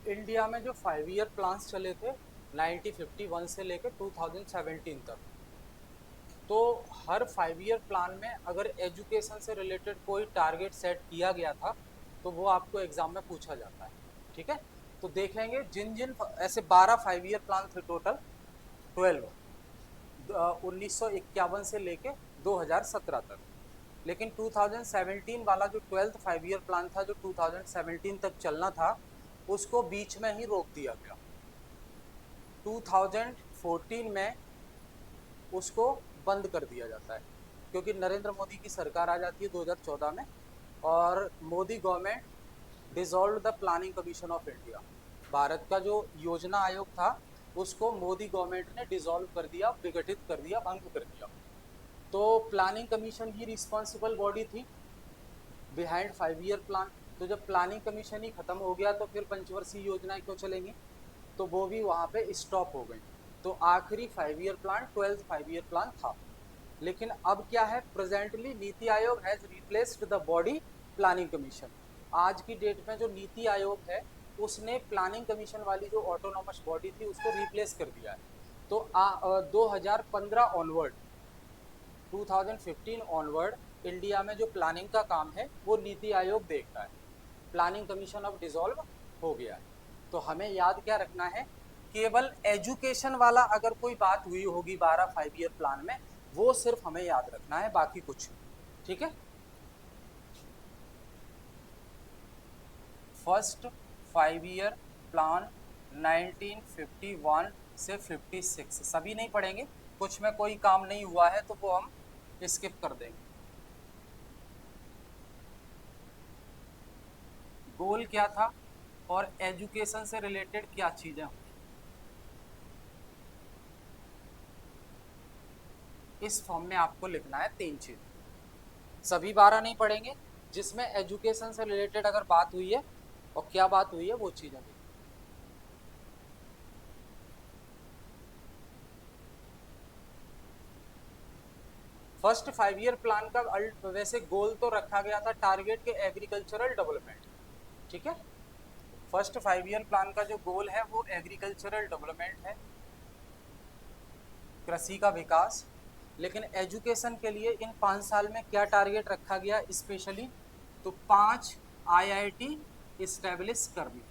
India में जो 5 year plans चले थे 1951 से लेकर 2017 तक, तो हर 5 ईयर प्लान में अगर एजुकेशन से रिलेटेड कोई टारगेट सेट किया गया था तो वो आपको एग्जाम में पूछा जाता है। ठीक है, तो देखेंगे जिन जिन ऐसे 12 5 ईयर प्लान थे टोटल, 12 1951 से लेके 2017 तक। लेकिन 2017 वाला जो 12th 5 ईयर प्लान था जो 2017 तक चलना था, उसको बीच में ही रोक दिया गया। 2014 में उसको बंद कर दिया जाता है, क्योंकि नरेंद्र मोदी की सरकार आ जाती है 2014 में, और Modi government dissolve the planning commission of India. Bharat का जो योजना आयोग था उसको मोदी गवर्नमेंट ने डिसॉल्व कर दिया, विघटित कर दिया, भंग कर दिया। तो प्लानिंग कमीशन ही रिस्पॉन्सिबल बॉडी थी बिहाइंड 5 ईयर प्लान। तो जब प्लानिंग कमीशन ही खत्म हो गया तो फिर पंचवर्षीय योजनाएं क्यों चलेंगी, तो वो भी वहां पे स्टॉप हो गई। तो आखिरी 5 year plan 12th 5 year plan था। लेकिन अब क्या है, presently NITI Aayog has replaced the body planning commission. आज की डेट में जो नीति आयोग है उसने प्लानिंग कमीशन वाली जो ऑटोनॉमस बॉडी थी उसको रिप्लेस कर दिया है। तो 2015 ऑनवर्ड, 2015 ऑनवर्ड इंडिया में जो प्लानिंग का काम है वो नीति आयोग देखता है। प्लानिंग कमीशन अब डिसॉल्व हो गया है। तो हमें याद क्या रखना है, केवल एजुकेशन वाला अगर कोई बात हुई होगी 12 5 ईयर प्लान में, वो सिर्फ हमें याद रखना है, बाकी कुछ नहीं। ठीक है, फर्स्ट 5 ईयर प्लान 1951 से 56 सभी नहीं पढ़ेंगे, कुछ में कोई काम नहीं हुआ है तो वो हम स्किप कर देंगे। गोल क्या था और एजुकेशन से रिलेटेड क्या चीजें हुई, इस फॉर्म में आपको लिखना है 3 चीज। सभी 12 नहीं पढ़ेंगे, जिसमें एजुकेशन से रिलेटेड अगर बात हुई है और क्या बात हुई है वो चीजें लिखना। फर्स्ट 5 ईयर प्लान का वैसे गोल तो रखा गया था टारगेट के एग्रीकल्चरल डेवलपमेंट। ठीक है, फर्स्ट 5 ईयर प्लान का जो गोल है वो एग्रीकल्चरल डेवलपमेंट है, कृषि का विकास। लेकिन एजुकेशन के लिए इन 5 साल में क्या टारगेट रखा गया स्पेशली, तो 5 IIT इस्टेब्लिश करनी,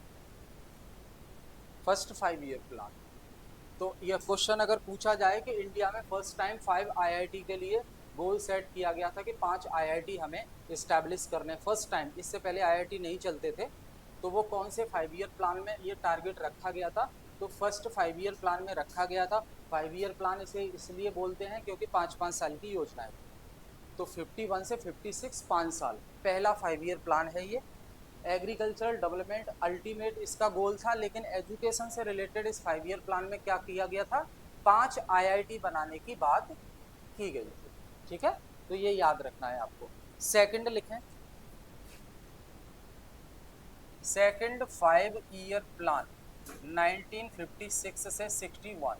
फर्स्ट 5 ईयर प्लान। तो यह क्वेश्चन अगर पूछा जाए कि इंडिया में फर्स्ट टाइम 5 IIT के लिए गोल सेट किया गया था कि 5 IIT हमें इस्टेब्लिश करने फर्स्ट टाइम, इससे पहले IIT नहीं चलते थे, तो वो कौन से 5 ईयर प्लान में ये टारगेट रखा गया था, तो फर्स्ट 5 ईयर प्लान में रखा गया था। 5 ईयर प्लान इसे इसलिए बोलते हैं क्योंकि 5 5 साल की योजना है। तो 51 से 56 5 साल पहला 5 ईयर प्लान है ये। एग्रीकल्चरल डेवलपमेंट अल्टीमेट इसका गोल था, लेकिन एजुकेशन से रिलेटेड इस 5 ईयर प्लान में क्या किया गया था, 5 IIT बनाने की बात की गई थी। ठीक है, तो ये याद रखना है आपको। सेकंड लिखें, सेकंड 5 ईयर प्लान 1956 से 61।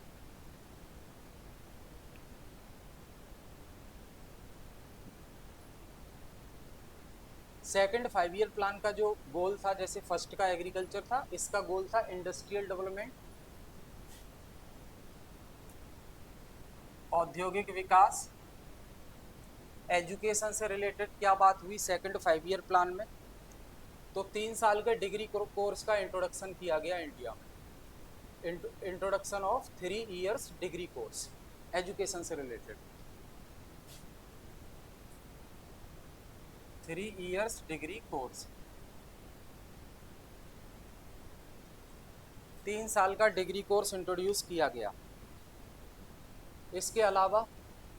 सेकंड 5 ईयर प्लान का जो गोल था, जैसे फर्स्ट का एग्रीकल्चर था, इसका गोल था इंडस्ट्रियल डेवलपमेंट, औद्योगिक विकास। एजुकेशन से रिलेटेड क्या बात हुई सेकंड 5 ईयर प्लान में, तो 3 साल के डिग्री कोर्स का इंट्रोडक्शन किया गया इंडिया में, introduction of 3 years degree course education से रिलेटेड, 3 इयर्स डिग्री कोर्स, 3 साल का डिग्री कोर्स इंट्रोड्यूस किया गया। इसके अलावा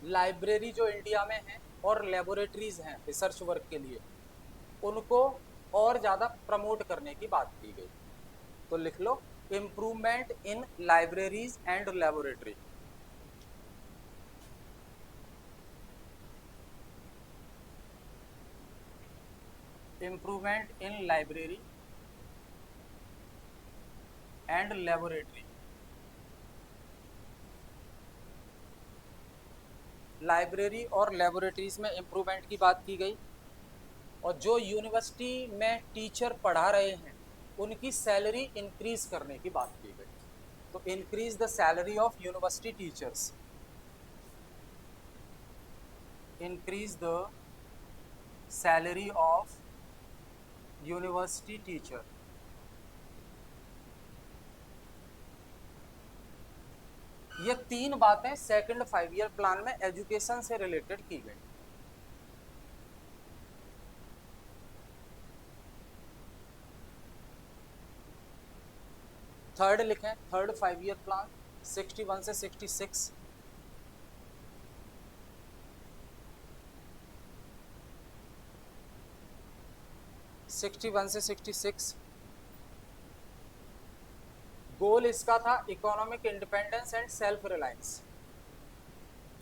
लाइब्रेरी जो इंडिया में है और लेबोरेटरीज हैं रिसर्च वर्क के लिए, उनको और ज़्यादा प्रमोट करने की बात की गई। तो लिख लो, improvement in libraries and laboratory. Improvement in library and laboratory. Library और लेबोरेटरीज में इम्प्रूवमेंट की बात की गई। और जो यूनिवर्सिटी में टीचर पढ़ा रहे हैं उनकी सैलरी इंक्रीज करने की बात की गई। तो increase the salary of university teachers, increase the salary of university teacher. ये तीन बातें सेकंड 5 ईयर प्लान में एजुकेशन से रिलेटेड की गई। थर्ड लिखें, थर्ड 5 ईयर प्लान 61 से 66। सिक्सटी वन से 66 गोल इसका था economic independence and self reliance.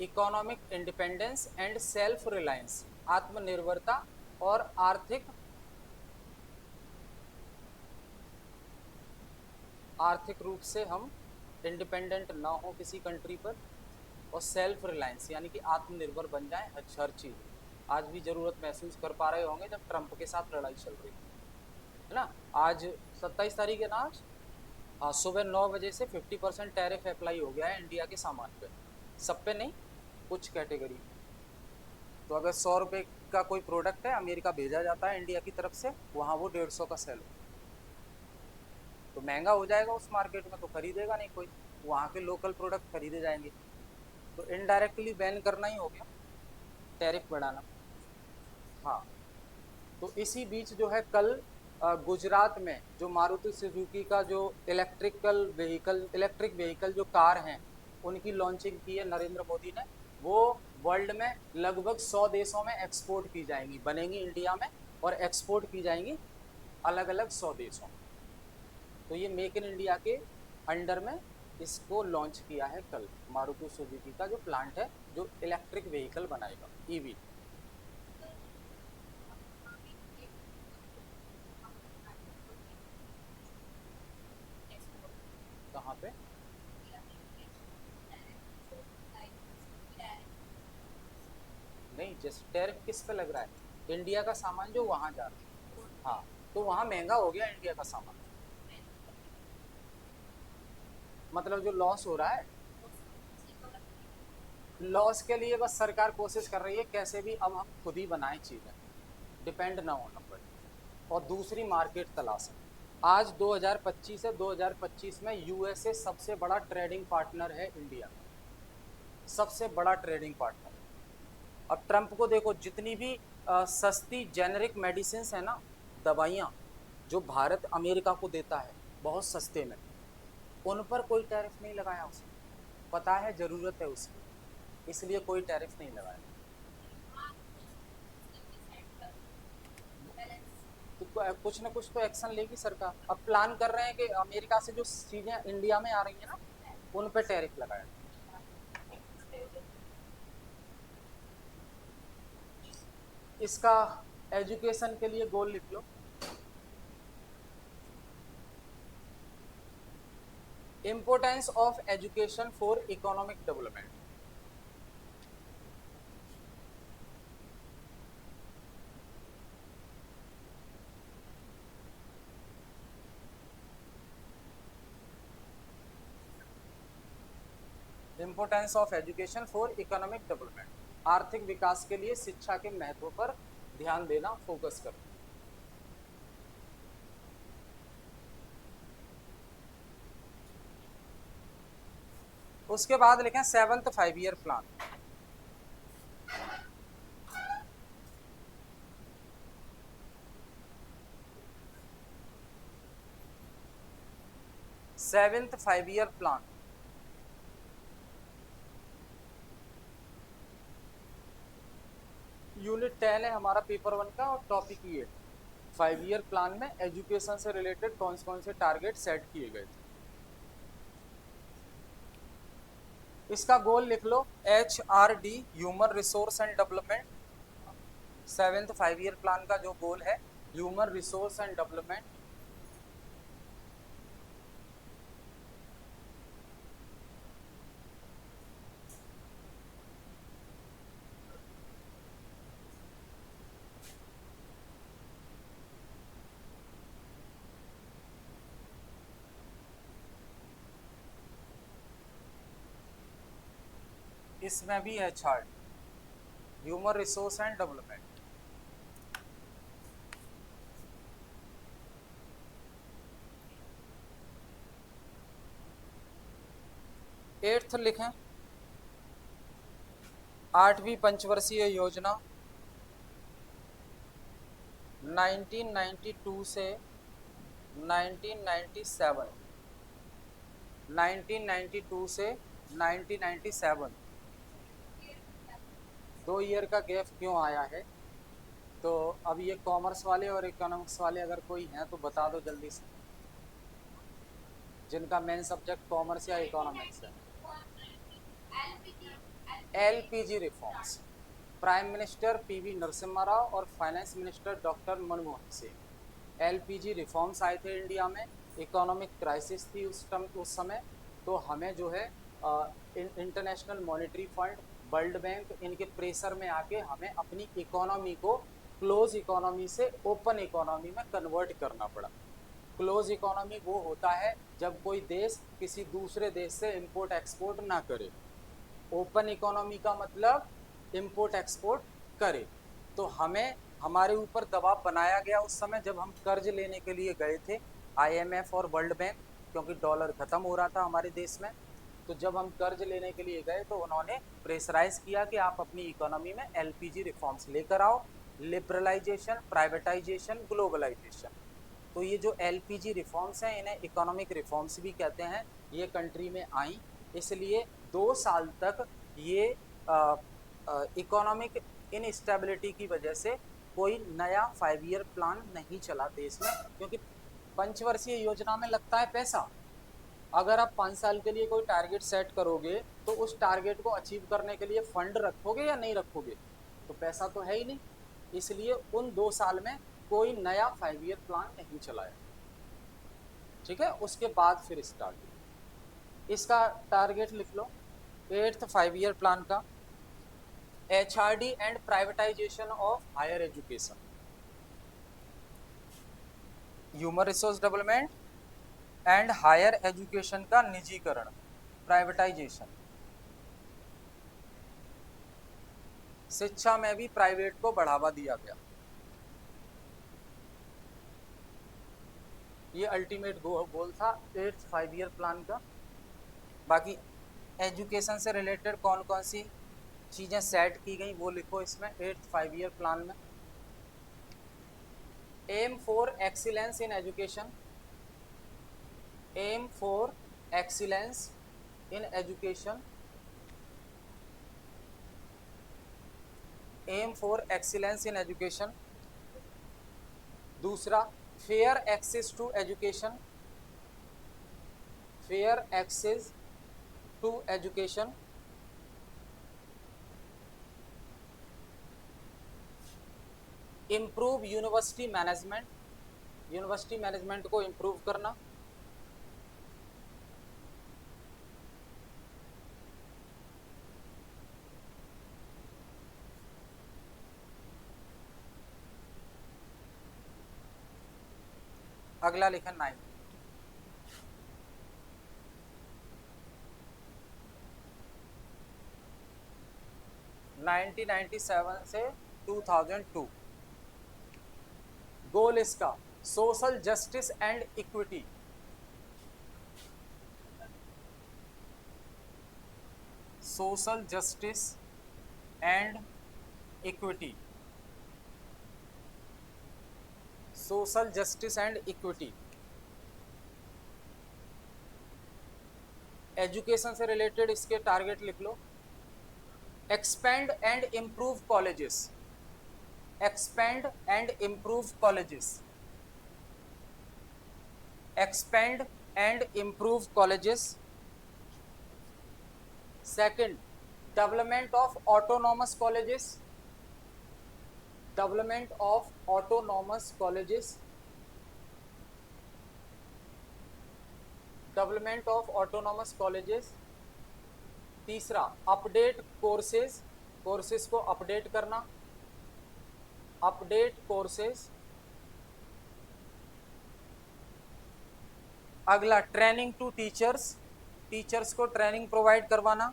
Economic independence and self reliance, आत्मनिर्भरता और आर्थिक रूप से हम इंडिपेंडेंट ना हो किसी कंट्री पर, और सेल्फ रिलायंस यानी कि आत्मनिर्भर बन जाए हर चीज। आज भी जरूरत महसूस कर पा रहे होंगे जब ट्रंप के साथ लड़ाई चल रही है ना। आज 27 तारीख है ना आज, हाँ, सुबह 9 बजे से 50% टैरिफ अप्लाई हो गया है इंडिया के सामान पे, सब पे नहीं, कुछ कैटेगरी। तो अगर 100 रुपये का कोई प्रोडक्ट है अमेरिका भेजा जाता है इंडिया की तरफ से, वहाँ वो 150 का सेल हो, तो महंगा हो जाएगा उस मार्केट में, तो खरीदेगा नहीं कोई, वहाँ के लोकल प्रोडक्ट खरीदे जाएंगे। तो इनडायरेक्टली बैन करना ही हो गया, टैरिफ बढ़ाना। हाँ, तो इसी बीच जो है कल गुजरात में जो मारुति सुजुकी का जो इलेक्ट्रिक व्हीकल जो कार हैं उनकी लॉन्चिंग की है नरेंद्र मोदी ने। वो वर्ल्ड में लगभग 100 देशों में एक्सपोर्ट की जाएंगी, बनेंगी इंडिया में और एक्सपोर्ट की जाएंगी अलग अलग 100 देशों में। तो ये मेक इन इंडिया के अंडर में इसको लॉन्च किया है कल मारुति सुजुकी का जो प्लांट है जो इलेक्ट्रिक व्हीकल बनाएगा, ईवी। कहाँ पे? नहीं, जैसे टैरिफ किस पे लग रहा है? इंडिया का सामान जो वहां जा रहा है, हाँ, तो वहां महंगा हो गया इंडिया का सामान, मतलब जो लॉस हो रहा है, लॉस के लिए बस सरकार कोशिश कर रही है कैसे भी अब हम खुद ही बनाएं चीजें, डिपेंड ना होना पड़े और दूसरी मार्केट तलाशें। आज 2025 है, 2025 में यूएसए सबसे बड़ा ट्रेडिंग पार्टनर है इंडिया का, सबसे बड़ा ट्रेडिंग पार्टनर। अब ट्रंप को देखो, जितनी भी सस्ती जेनेरिक मेडिसिन है ना, दवाइयाँ जो भारत अमेरिका को देता है बहुत सस्ते में, उन पर कोई टैरिफ नहीं लगाया उसने, पता है जरूरत है उसकी, इसलिए कोई टैरिफ नहीं लगाया। तो कुछ ना कुछ तो एक्शन लेगी सरकार। अब प्लान कर रहे हैं कि अमेरिका से जो चीजें इंडिया में आ रही है ना उन पर टैरिफ लगाया। इसका एजुकेशन के लिए गोल लिख लो, importance of education for economic development. Importance of education for economic development, आर्थिक विकास के लिए शिक्षा के महत्व पर ध्यान देना, फोकस करना। उसके बाद लिखें 7th 5 year plan. Seventh 5 year plan, unit 10 है हमारा पेपर 1 का और टॉपिक ये 5 ईयर प्लान में एजुकेशन से रिलेटेड कौन से टारगेट सेट किए गए थे। इसका गोल लिख लो, HRD human resource and development. 7th 5 year plan का जो गोल है ह्यूमन रिसोर्स एंड डेवलपमेंट, इसमें भी HR, human resource and development. Eighth लिखें, 8वीं पंचवर्षीय योजना 1992 से 1997, 1992 से 1997, 2 ईयर का गैप क्यों आया है? तो अब ये कॉमर्स वाले और इकोनॉमिक्स वाले अगर कोई हैं तो बता दो जल्दी से, जिनका मेन सब्जेक्ट कॉमर्स या इकोनॉमिक्स है। LPG reforms, prime minister PV Narasimha Rao और finance minister doctor Manmohan Singh. LPG reforms आए थे इंडिया में, इकोनॉमिक क्राइसिस थी उस समय, तो हमें जो है international monetary fund, world bank, इनके प्रेशर में आके हमें अपनी इकोनॉमी को क्लोज इकोनॉमी से ओपन इकोनॉमी में कन्वर्ट करना पड़ा। क्लोज इकोनॉमी वो होता है जब कोई देश किसी दूसरे देश से इंपोर्ट एक्सपोर्ट ना करे। ओपन इकोनॉमी का मतलब इंपोर्ट एक्सपोर्ट करे। तो हमें हमारे ऊपर दबाव बनाया गया उस समय जब हम कर्ज लेने के लिए गए थे IMF और वर्ल्ड बैंक, क्योंकि डॉलर खत्म हो रहा था हमारे देश में। तो जब हम कर्ज लेने के लिए गए तो उन्होंने प्रेशराइज किया कि आप अपनी इकोनॉमी में LPG रिफॉर्म्स लेकर आओ, लिबरलाइजेशन, प्राइवेटाइजेशन, ग्लोबलाइजेशन। तो ये जो LPG रिफॉर्म्स हैं इन्हें इकोनॉमिक रिफॉर्म्स भी कहते हैं, ये कंट्री में आई, इसलिए 2 साल तक ये इकोनॉमिक इनस्टेबिलिटी की वजह से कोई नया 5 ईयर प्लान नहीं चला देश में, क्योंकि पंचवर्षीय योजना में लगता है पैसा। अगर आप 5 साल के लिए कोई टारगेट सेट करोगे तो उस टारगेट को अचीव करने के लिए फंड रखोगे या नहीं रखोगे? तो पैसा तो है ही नहीं, इसलिए उन 2 साल में कोई नया 5 ईयर प्लान नहीं चलाया। ठीक है, उसके बाद फिर स्टार्ट। इसका टारगेट लिख लो 8th 5 ईयर प्लान का, HRD and privatization of higher education, human resource development and higher education का निजीकरण, प्राइवेटाइजेशन। शिक्षा में भी प्राइवेट को बढ़ावा दिया गया, ये अल्टीमेट गोल था 8th 5 ईयर प्लान का। बाकी एजुकेशन से रिलेटेड कौन कौन सी चीज़ें सेट की गई वो लिखो इसमें 8th 5 ईयर प्लान में। Aim for excellence in education, aim for excellence in education, aim for excellence in education. दूसरा, fair access to education, fair access to education. Improve university management, university management को improve करना। अगला लिखा 9, 1997 से 2002, goal इसका social justice and equity, social justice and equity, social justice and equity. Education से related इसके target लिख लो, expand and improve colleges, expand and improve colleges, expand and improve colleges. Second, development of autonomous colleges, development of autonomous colleges, development of autonomous colleges. तीसरा, update courses, courses को update करना, update courses. अगला, training to teachers, teachers को training provide करवाना।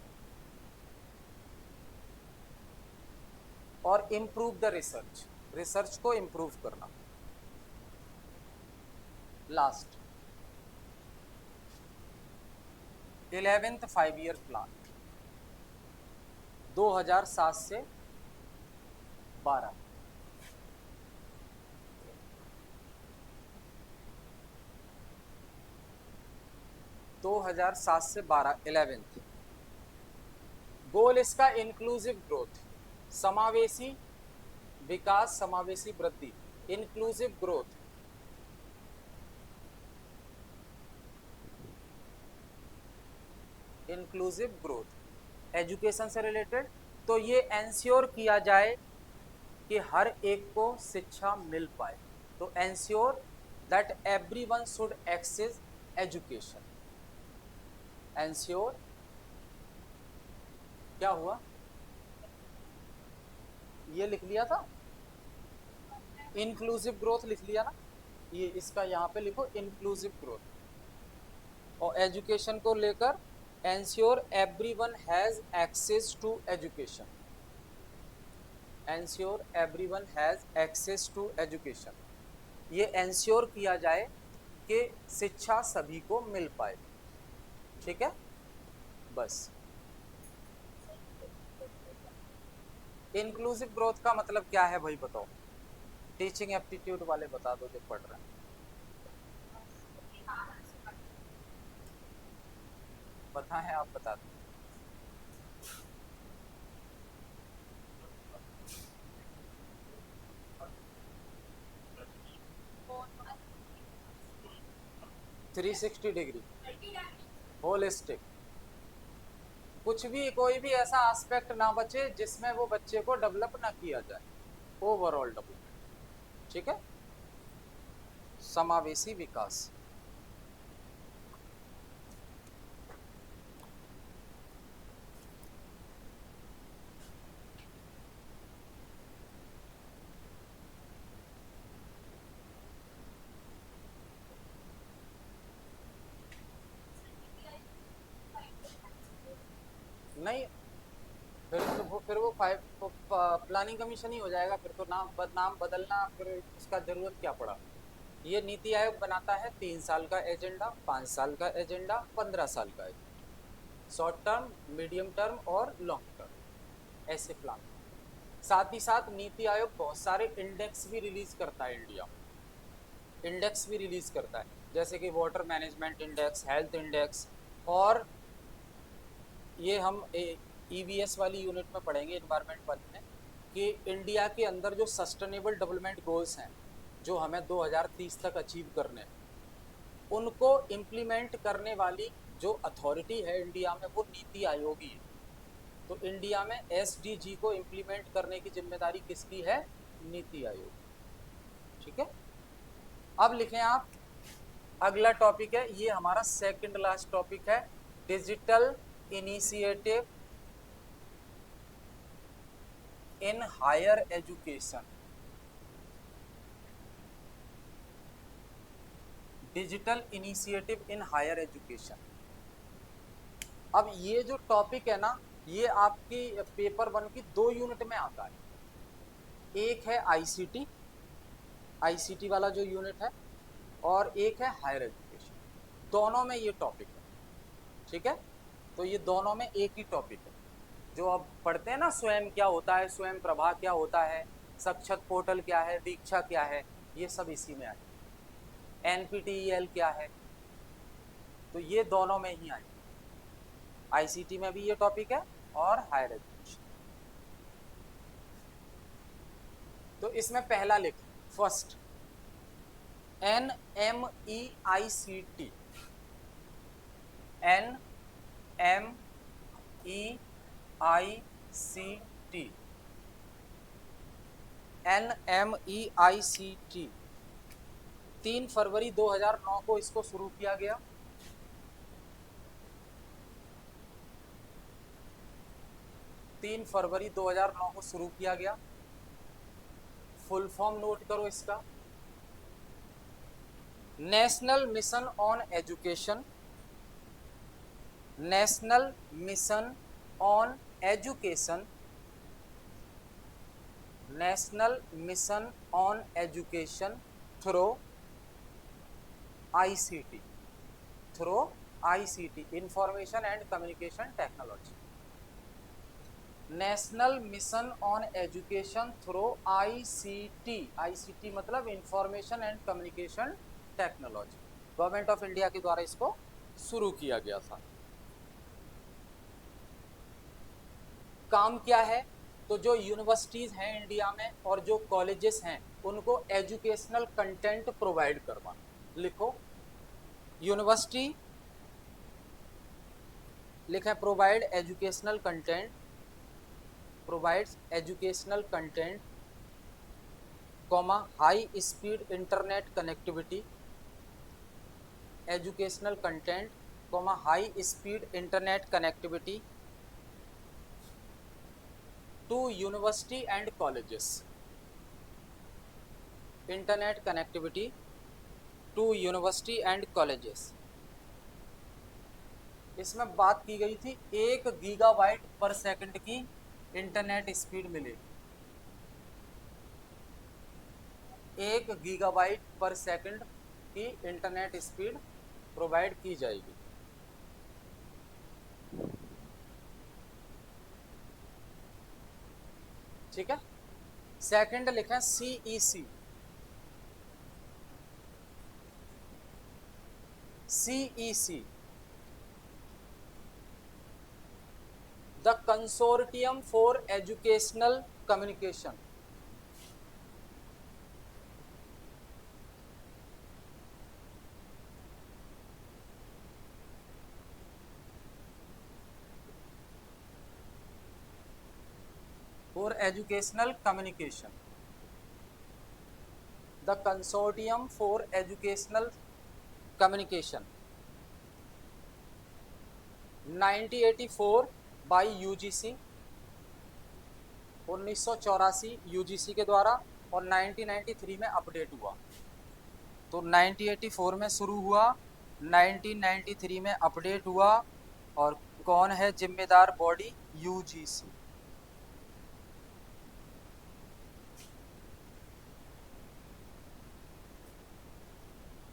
और improve the research, research को improve करना। Last 11th 5 year plan 2007 से 12, 2007 से 12 11th गोल इसका इंक्लूसिव ग्रोथ, समावेशी विकास, समावेशी वृद्धि, inclusive growth, inclusive growth. Education से रिलेटेड तो ये एंश्योर किया जाए कि हर एक को शिक्षा मिल पाए, तो ensure that everyone should access education. Ensure क्या हुआ, ये लिख लिया था, इंक्लूसिव ग्रोथ लिख लिया ना, ये इसका यहाँ पे लिखो इंक्लूसिव ग्रोथ। और एजुकेशन को लेकर ensure everyone has access to education, ensure everyone has access to education. ये एंश्योर किया जाए कि शिक्षा सभी को मिल पाए। ठीक है, बस। इंक्लूसिव ग्रोथ का मतलब क्या है भाई बताओ, टीचिंग एप्टीट्यूड वाले बता दो जो पढ़ रहे हैं, पता है आप बता दो। थ्री 360 डिग्री होलिस्टिक, कुछ भी कोई भी ऐसा एस्पेक्ट ना बचे जिसमें वो बच्चे को डेवलप ना किया जाए, ओवरऑल डेवलपमेंट। ठीक है, समावेशी विकास। नहीं, फिर वो प्लानिंग कमीशन ही हो जाएगा, फिर तो नाम बदलना, फिर उसका जरूरत क्या पड़ा। ये नीति आयोग बनाता है 3 साल का एजेंडा, 5 साल का एजेंडा, 15 साल का agenda, short term, medium term और लॉन्ग टर्म, ऐसे प्लान। साथ ही साथ नीति आयोग बहुत सारे इंडेक्स भी रिलीज करता है, इंडिया इंडेक्स भी रिलीज करता है, जैसे कि water management index, health index. और ये हम ईवीएस वाली यूनिट में पढ़ेंगे, इन्वायरमेंट वाली में, कि इंडिया के अंदर जो सस्टेनेबल डेवलपमेंट गोल्स हैं जो हमें 2030 तक अचीव करने हैं, उनको इम्प्लीमेंट करने वाली जो अथॉरिटी है इंडिया में वो नीति आयोग ही है। तो इंडिया में एसडीजी को इम्प्लीमेंट करने की जिम्मेदारी किसकी है, नीति आयोग। ठीक है, अब लिखें आप, अगला टॉपिक है, ये हमारा सेकंड लास्ट टॉपिक है, digital initiative in higher education. Digital initiative in higher education. अब ये जो टॉपिक है ना, ये आपकी पेपर 1 की 2 यूनिट में आता है। एक है आईसीटी, आईसीटी वाला जो यूनिट है, और एक है हायर एजुकेशन, दोनों में ये टॉपिक है। ठीक है, तो ये दोनों में एक ही टॉपिक है। जो अब पढ़ते हैं ना, स्वयं क्या होता है, स्वयं प्रभा क्या होता है, सक्षत पोर्टल क्या है, दीक्षा क्या है, ये सब इसी में आए। एनपीटीईएल क्या है, तो ये दोनों में ही आए, आईसीटी में भी ये टॉपिक है और हायर एजुकेशन। तो इसमें पहला लिख, फर्स्ट NMEICT, NMEICT, NMEICT 3 फरवरी 2009 को इसको शुरू किया गया। तीन फरवरी 2009 को शुरू किया गया। फुल फॉर्म नोट करो इसका, national mission on education, national mission on education national mission on education through ICT, through ICT, information and communication technology. National mission on education through ICT, ICT मतलब information and communication technology, government of India के द्वारा इसको शुरू किया गया था। काम क्या है? तो जो यूनिवर्सिटीज हैं इंडिया में और जो कॉलेजेस हैं उनको एजुकेशनल कंटेंट प्रोवाइड करवाना। लिखो, यूनिवर्सिटी लिखें provide educational content, provides educational content comma high speed internet connectivity, educational content comma high speed internet connectivity to university and colleges, internet connectivity to university and colleges. इसमें बात की गई थी 1 gigabyte पर second की internet speed मिलेगी, 1 gigabyte पर second की इंटरनेट स्पीड प्रोवाइड की जाएगी। ठीक है, सेकंड लिखें CEC, CEC the consortium for educational communication, for educational communication, the consortium for educational communication 1984 by UGC, 1984 UGC के द्वारा, और 1993 में अपडेट हुआ। तो 1984 में शुरू हुआ, 1993 में अपडेट हुआ, और कौन है जिम्मेदार बॉडी? यूजीसी।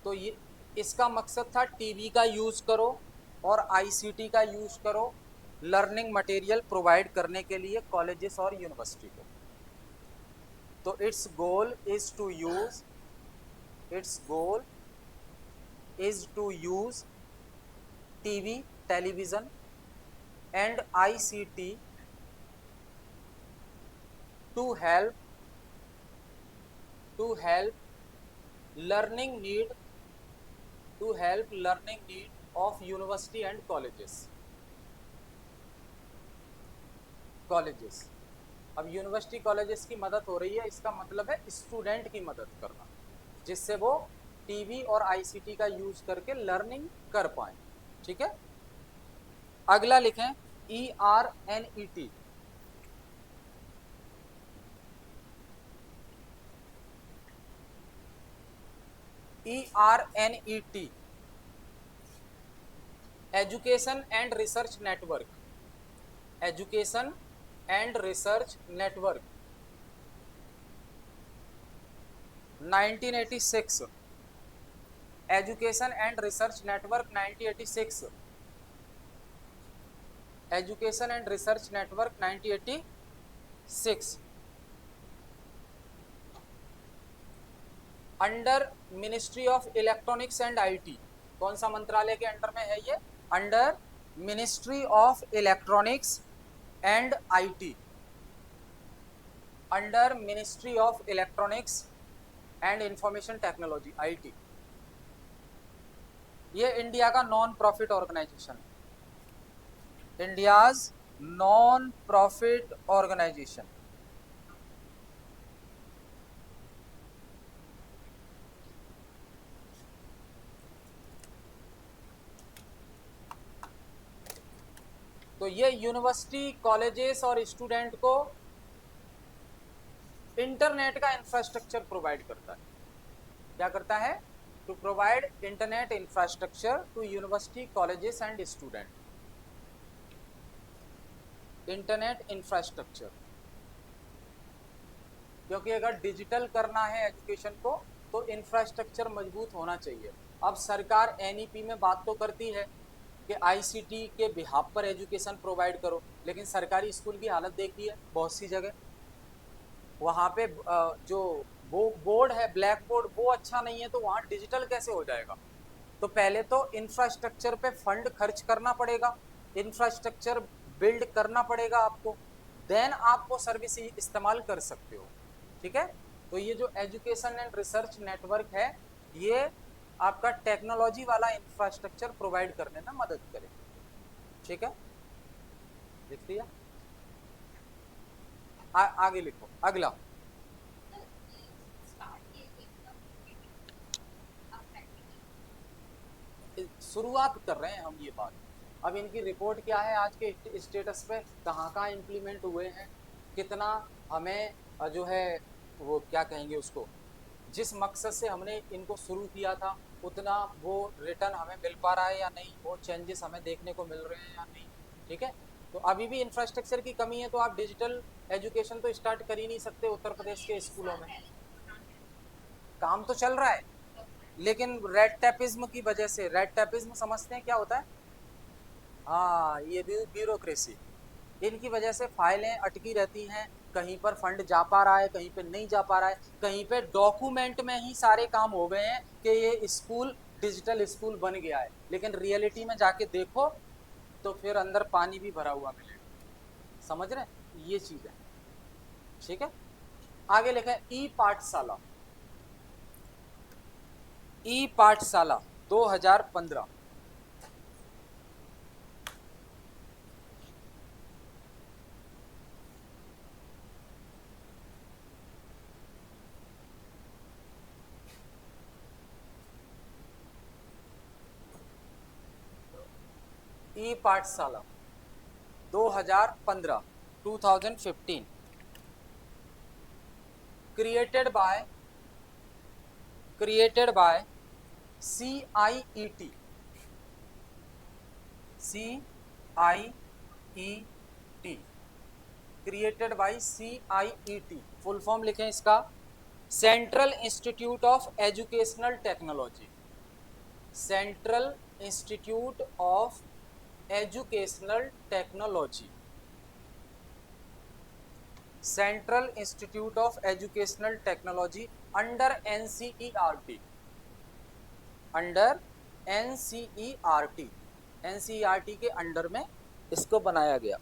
तो ये इसका मकसद था टीवी का यूज करो और आईसीटी का यूज करो लर्निंग मटेरियल प्रोवाइड करने के लिए कॉलेजेस और यूनिवर्सिटी को। तो its goal is to use, its goal is to use TV, television and ICT to help learning need, to help learning need of university and colleges. अब university colleges की मदद हो रही है, इसका मतलब है स्टूडेंट की मदद करना, जिससे वो टीवी और आईसीटी का यूज करके लर्निंग कर पाए। ठीक है, अगला लिखें ERNET, ERNET education and research network, education and research network 1986, education and research network 1986, education and research network 1986 under ministry of electronics and IT. कौन सा मंत्रालय के अंडर में है ये? Under ministry of electronics and IT, under ministry of electronics and information technology, IT. ये India का non profit organisation है, इंडियाज नॉन प्रॉफिट ऑर्गेनाइजेशन। तो ये यूनिवर्सिटी, कॉलेजेस और स्टूडेंट को इंटरनेट का इंफ्रास्ट्रक्चर प्रोवाइड करता है। क्या करता है? To provide internet infrastructure to university, colleges and student. Internet infrastructure क्योंकि अगर डिजिटल करना है एजुकेशन को तो इंफ्रास्ट्रक्चर मजबूत होना चाहिए। अब सरकार एनईपी में बात तो करती है कि आईसीटी के बिहाफ पर एजुकेशन प्रोवाइड करो, लेकिन सरकारी स्कूल की हालत देखिए बहुत सी जगह वहां पे जो वो बोर्ड है ब्लैक बोर्ड वो अच्छा नहीं है, तो वहां डिजिटल कैसे हो जाएगा? तो पहले तो इंफ्रास्ट्रक्चर पे फंड खर्च करना पड़ेगा, इंफ्रास्ट्रक्चर बिल्ड करना पड़ेगा आपको, देन आप वो सर्विस इस्तेमाल कर सकते हो। ठीक है, तो ये जो एजुकेशन एंड रिसर्च नेटवर्क है ये आपका टेक्नोलॉजी वाला इंफ्रास्ट्रक्चर प्रोवाइड करने में मदद करे। ठीक है, लिख दिया? आगे लिखो अगला। शुरुआत कर रहे हैं हम ये बात। अब इनकी रिपोर्ट क्या है आज के स्टेटस पे, कहाँ कहाँ इम्प्लीमेंट हुए हैं, कितना हमें जो है वो क्या कहेंगे उसको, जिस मकसद से हमने इनको शुरू किया था उतना वो रिटर्न हमें मिल पा रहा है या नहीं, वो चेंजेस हमें देखने को मिल रहे हैं या नहीं। ठीक है, तो अभी भी इंफ्रास्ट्रक्चर की कमी है, तो आप डिजिटल एजुकेशन तो स्टार्ट कर ही नहीं सकते उत्तर प्रदेश के स्कूलों में। काम तो चल रहा है, लेकिन रेड टैपिज्म की वजह से, रेड टैपिज्म समझते हैं क्या होता है? हाँ, ये ब्यूरोक्रेसी, इनकी वजह से फाइलें अटकी रहती हैं, कहीं पर फंड जा पा रहा है कहीं पे नहीं जा पा रहा है, कहीं पे डॉक्यूमेंट में ही सारे काम हो गए हैं कि ये स्कूल डिजिटल स्कूल बन गया है, लेकिन रियलिटी में जाके देखो तो फिर अंदर पानी भी भरा हुआ मिलेगा। समझ रहे हैं? ये चीज है। ठीक है, आगे लिखा है ई पाठशाला। ई पाठशाला 2015। ई पाठशाला 2015, 2015 created by CIET, created by CIET। Full form लिखें इसका, central institute of educational technology, central institute of educational technology, central institute of educational technology under NCERT, under NCERT, NCERT के अंडर में इसको बनाया गया।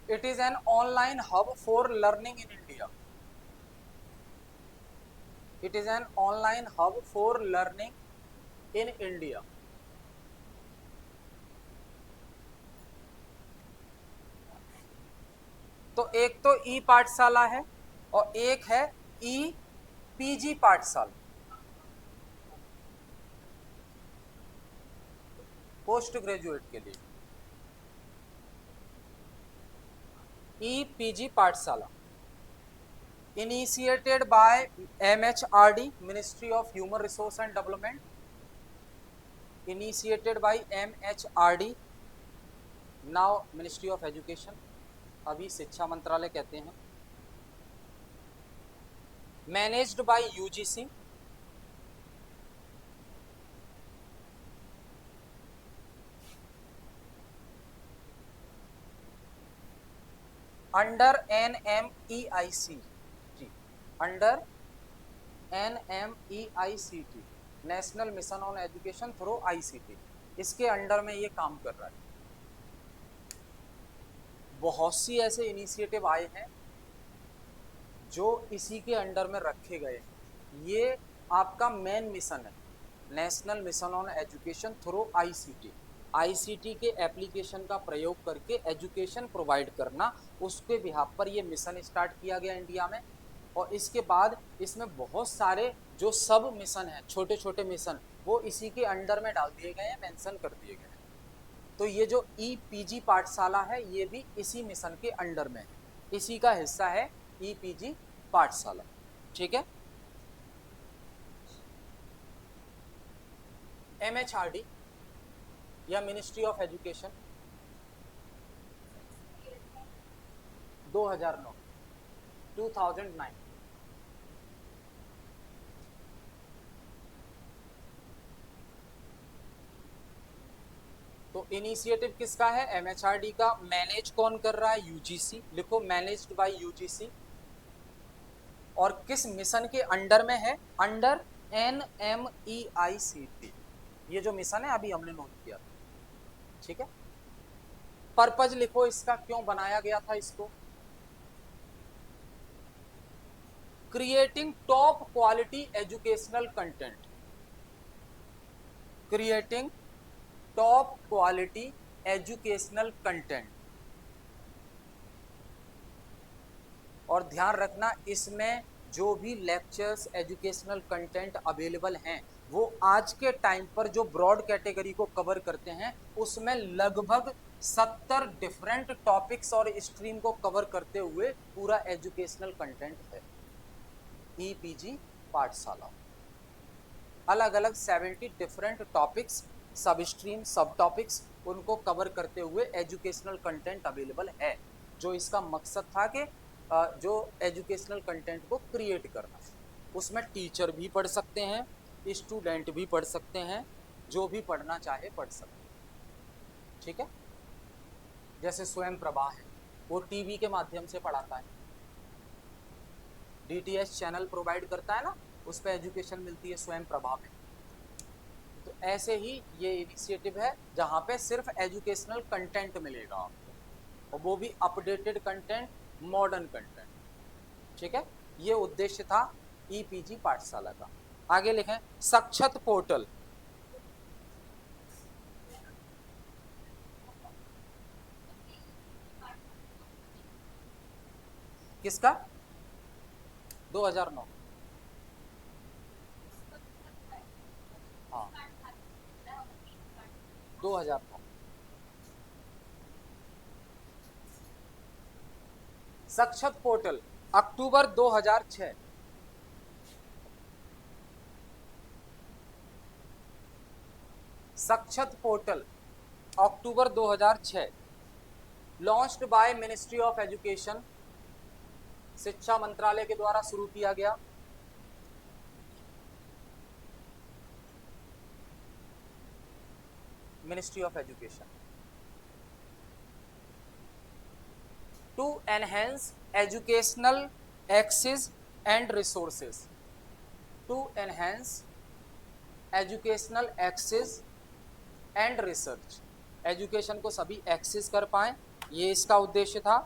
It is an online hub for learning in India. It is an online hub for learning in India. तो एक तो ई पाठशाला है और एक है E PG Pathshala, post graduate के लिए। E PG Pathshala initiated by MHRD, ministry of human resource and development, initiated by MHRD, now ministry of education, अभी शिक्षा मंत्रालय कहते हैं, managed by UGC, under NMEIC, जी under NMEICT, national mission on education through ICT, इसके under में ये काम कर रहा है। बहुत सी ऐसे इनिशिएटिव आए हैं जो इसी के अंडर में रखे गए हैं। ये आपका मेन मिशन है, national mission on education through ICT के एप्लीकेशन का प्रयोग करके एजुकेशन प्रोवाइड करना, उसके बिहाफ पर ये मिशन स्टार्ट किया गया इंडिया में। और इसके बाद इसमें बहुत सारे जो सब मिशन हैं, छोटे छोटे मिशन, वो इसी के अंडर में डाल दिए गए हैं, मेंशन कर दिए गए हैं। तो ये जो ई पीजी पाठशाला है ये भी इसी मिशन के अंडर में है, इसी का हिस्सा है ई पीजी पाठशाला। ठीक है, MHRD या मिनिस्ट्री ऑफ एजुकेशन 2009, 2009। तो इनिशिएटिव किसका है? एमएचआरडी का। मैनेज कौन कर रहा है? यूजीसी। लिखो मैनेज्ड बाय यूजीसी। और किस मिशन के अंडर में है? Under NMEICT। ये जो मिशन है अभी हमने नोट किया, ठीक है। पर्पज लिखो इसका, क्यों बनाया गया था इसको? Creating top quality educational content, creating top quality educational content. और ध्यान रखना, इसमें जो भी लेक्चर्स एजुकेशनल कंटेंट अवेलेबल हैं वो आज के टाइम पर जो ब्रॉड कैटेगरी को कवर करते हैं उसमें लगभग 70 डिफरेंट टॉपिक्स और स्ट्रीम को कवर करते हुए पूरा एजुकेशनल कंटेंट है। ईपीजी पाठशाला अलग अलग 70 डिफरेंट टॉपिक्स, सब स्ट्रीम, सब टॉपिक्स, उनको कवर करते हुए एजुकेशनल कंटेंट अवेलेबल है। जो इसका मकसद था कि जो एजुकेशनल कंटेंट को क्रिएट करना, उसमें टीचर भी पढ़ सकते हैं, स्टूडेंट भी पढ़ सकते हैं, जो भी पढ़ना चाहे पढ़ सकते हैं, ठीक है। जैसे स्वयं प्रभा है, वो टीवी के माध्यम से पढ़ाता है, DTH चैनल प्रोवाइड करता है ना, उस पर एजुकेशन मिलती है स्वयं प्रभा में। तो ऐसे ही ये इनिशिएटिव है जहाँ पे सिर्फ एजुकेशनल कंटेंट मिलेगा आपको, और वो भी अपडेटेड कंटेंट, मॉडर्न कंटेंट, ठीक है। ये उद्देश्य था ईपीजी पाठशाला का। आगे लिखें साक्षात पोर्टल। किसका? 2009। हाँ 2009। साक्षात portal October 2006। Sakshat portal October 2006, launched by ministry of education, शिक्षा मंत्रालय के द्वारा शुरू किया गया। Ministry of education to enhance educational access and resources, to enhance educational access and research. Education को सभी एक्सेस कर पाए, ये इसका उद्देश्य था,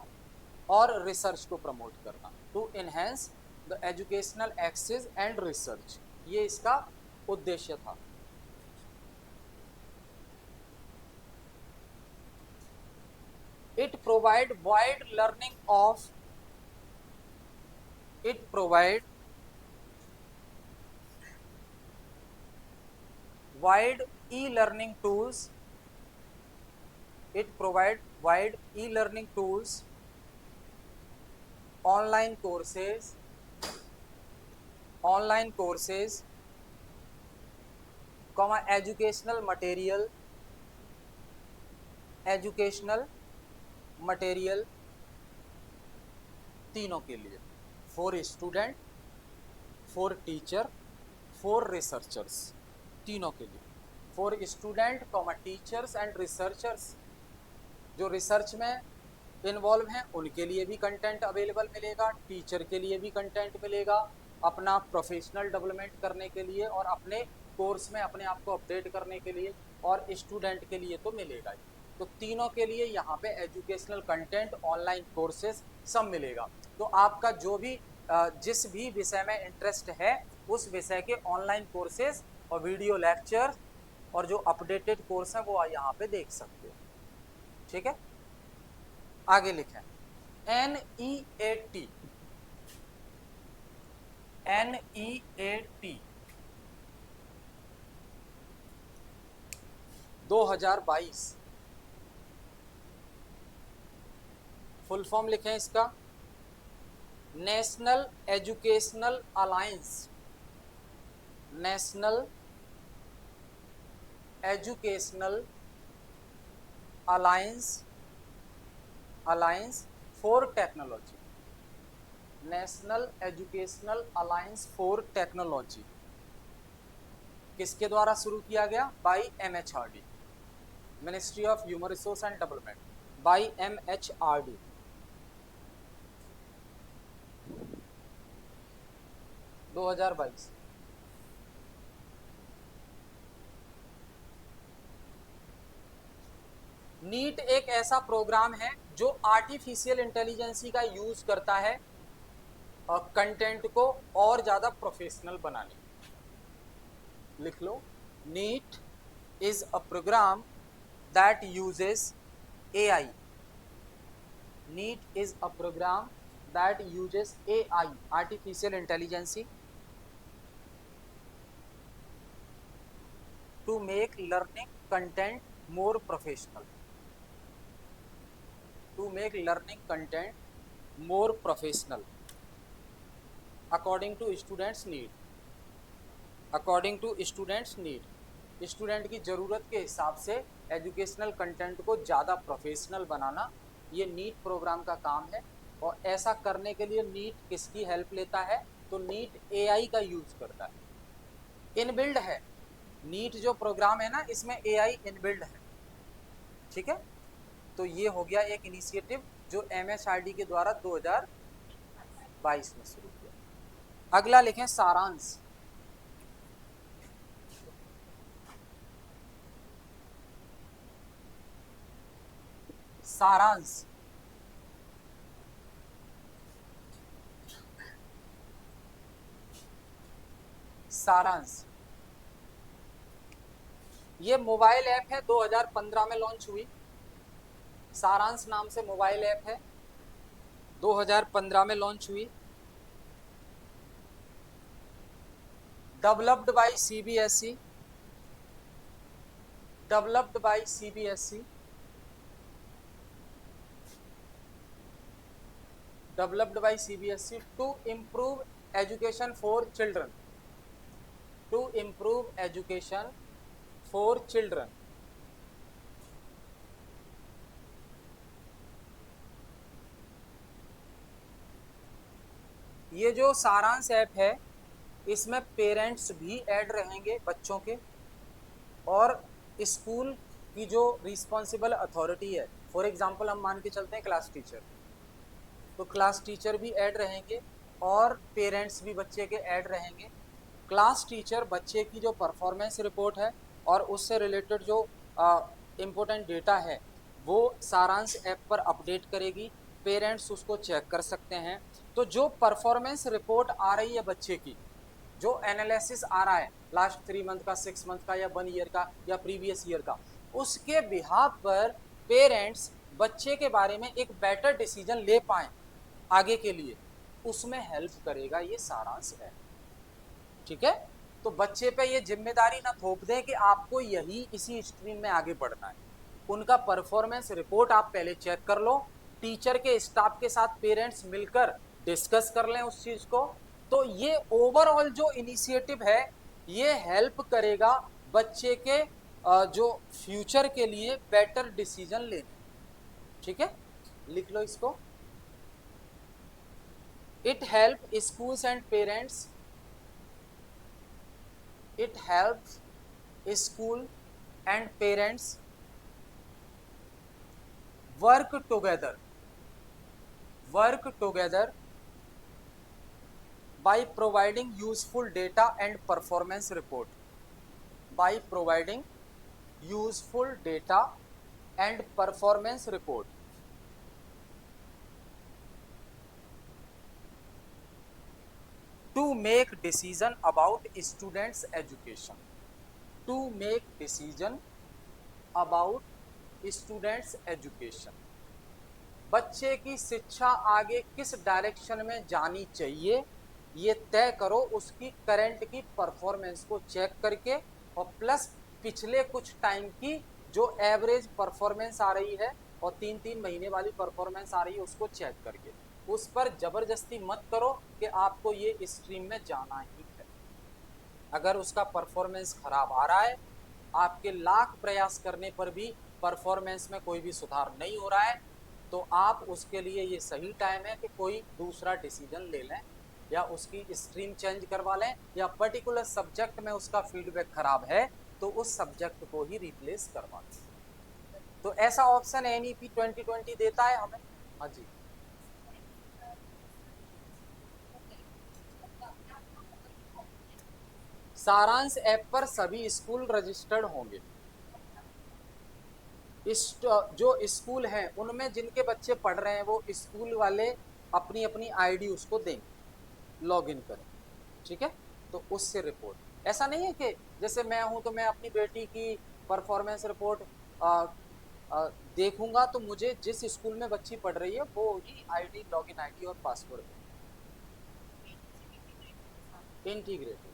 और रिसर्च को प्रमोट करना। To enhance the educational access and research, ये इसका उद्देश्य था। It provide wide learning of, it provide wide e-learning tools, it provide wide e-learning tools, online courses, comma educational material, तीनों के लिए, for student, for teacher, for researchers, तीनों के लिए। For student comma teachers and researchers, जो research में involve हैं उनके लिए भी कंटेंट अवेलेबल मिलेगा, टीचर के लिए भी कंटेंट मिलेगा, अपना प्रोफेशनल डेवलपमेंट करने के लिए और अपने कोर्स में अपने आप को अपडेट करने के लिए, और स्टूडेंट के लिए तो मिलेगा ही। तो तीनों के लिए यहाँ पे एजुकेशनल कंटेंट, ऑनलाइन कोर्सेज सब मिलेगा। तो आपका जो भी जिस भी विषय में इंटरेस्ट है उस विषय के ऑनलाइन कोर्सेज और वीडियो लेक्चर और जो अपडेटेड कोर्स है वो यहाँ पे देख सकते हो, ठीक है। आगे लिखें NEAT, NEAT 2022, फुल फॉर्म लिखें इसका, national educational alliance, national educational alliance for technology, national educational alliance for technology किसके द्वारा शुरू किया गया? By MHRD, ministry of human resource and development, by MHRD। 2022। NEAT एक ऐसा प्रोग्राम है जो आर्टिफिशियल इंटेलिजेंसी का यूज करता है और कंटेंट को और ज्यादा प्रोफेशनल बनाने। लिख लो, NEAT is a programme that uses AI। NEAT is a programme that uses AI, artificial intelligence, to make learning content more professional, to make learning content more professional according to students need, according to students need, student की ज़रूरत के हिसाब से educational content को ज़्यादा professional बनाना, ये NEET programme का काम है। और ऐसा करने के लिए नीट किसकी हेल्प लेता है? तो नीट AI का यूज करता है, इनबिल्ड है। नीट जो प्रोग्राम है ना, इसमें AI इनबिल्ड है, ठीक है। तो ये हो गया एक इनिशिएटिव जो MHRD के द्वारा 2022 में शुरू किया। अगला लिखें सारांश। सारांश, सारांश ये मोबाइल ऐप है, 2015 में लॉन्च हुई। सारांश नाम से मोबाइल ऐप है, 2015 में लॉन्च हुई। Developed by CBSE, developed by CBSE, developed by CBSE to improve education for children, to improve education for children। ये जो सारांश ऐप है, इसमें पेरेंट्स भी ऐड रहेंगे बच्चों के, और स्कूल की जो रिस्पॉन्सिबल अथॉरिटी है, फॉर एग्जांपल हम मान के चलते हैं क्लास टीचर, तो क्लास टीचर भी ऐड रहेंगे और पेरेंट्स भी बच्चे के ऐड रहेंगे। क्लास टीचर बच्चे की जो परफॉर्मेंस रिपोर्ट है और उससे रिलेटेड जो इम्पोर्टेंट डेटा है वो सारांश ऐप पर अपडेट करेगी, पेरेंट्स उसको चेक कर सकते हैं। तो जो परफॉर्मेंस रिपोर्ट आ रही है बच्चे की, जो एनालिसिस आ रहा है लास्ट 3 मंथ का, 6 मंथ का, या 1 ईयर का, या प्रीवियस ईयर का, उसके बिहाफ पर पेरेंट्स बच्चे के बारे में एक बेटर डिसीजन ले पाए आगे के लिए, उसमें हेल्प करेगा ये सारांश है, ठीक है। तो बच्चे पे ये जिम्मेदारी ना थोप दें कि आपको यही इसी स्ट्रीम में आगे बढ़ना है। उनका परफॉर्मेंस रिपोर्ट आप पहले चेक कर लो, टीचर के स्टाफ के साथ पेरेंट्स मिलकर डिस्कस कर लें उस चीज को। तो ये ओवरऑल जो इनिशिएटिव है, ये हेल्प करेगा बच्चे के जो फ्यूचर के लिए बेटर डिसीजन लेने, ठीक है। लिख लो इसको, it helps schools and parents, it helps school and parents work together by providing useful data and performance report, by providing useful data and performance report, to make decision about students education, to make decision about students education, बच्चे की शिक्षा आगे किस direction में जानी चाहिए ये तय करो, उसकी करंट की परफॉर्मेंस को चेक करके, और प्लस पिछले कुछ टाइम की जो एवरेज परफॉर्मेंस आ रही है और 3-3 महीने वाली परफॉर्मेंस आ रही है उसको चेक करके, उस पर जबरदस्ती मत करो कि आपको ये स्ट्रीम में जाना ही है। अगर उसका परफॉर्मेंस खराब आ रहा है, आपके लाख प्रयास करने पर भी परफॉर्मेंस में कोई भी सुधार नहीं हो रहा है, तो आप उसके लिए ये सही टाइम है कि कोई दूसरा डिसीजन ले लें या उसकी स्ट्रीम चेंज करवा लें, या पर्टिकुलर सब्जेक्ट में उसका फीडबैक खराब है तो उस सब्जेक्ट को ही रिप्लेस करवा लें। तो ऐसा ऑप्शन एनईपी 2020 देता है हमें। हाँ जी, सारांश ऐप पर सभी स्कूल रजिस्टर्ड होंगे। इस जो स्कूल हैं उनमें जिनके बच्चे पढ़ रहे हैं वो स्कूल वाले अपनी अपनी आईडी उसको देंगे, लॉग इन करें। ठीक है, तो उससे रिपोर्ट, ऐसा नहीं है कि जैसे मैं हूं तो मैं अपनी बेटी की परफॉर्मेंस रिपोर्ट देखूंगा तो मुझे जिस स्कूल में बच्ची पढ़ रही है वो ही आईडी, लॉगिन आईडी और पासवर्ड इंटीग्रेटेड।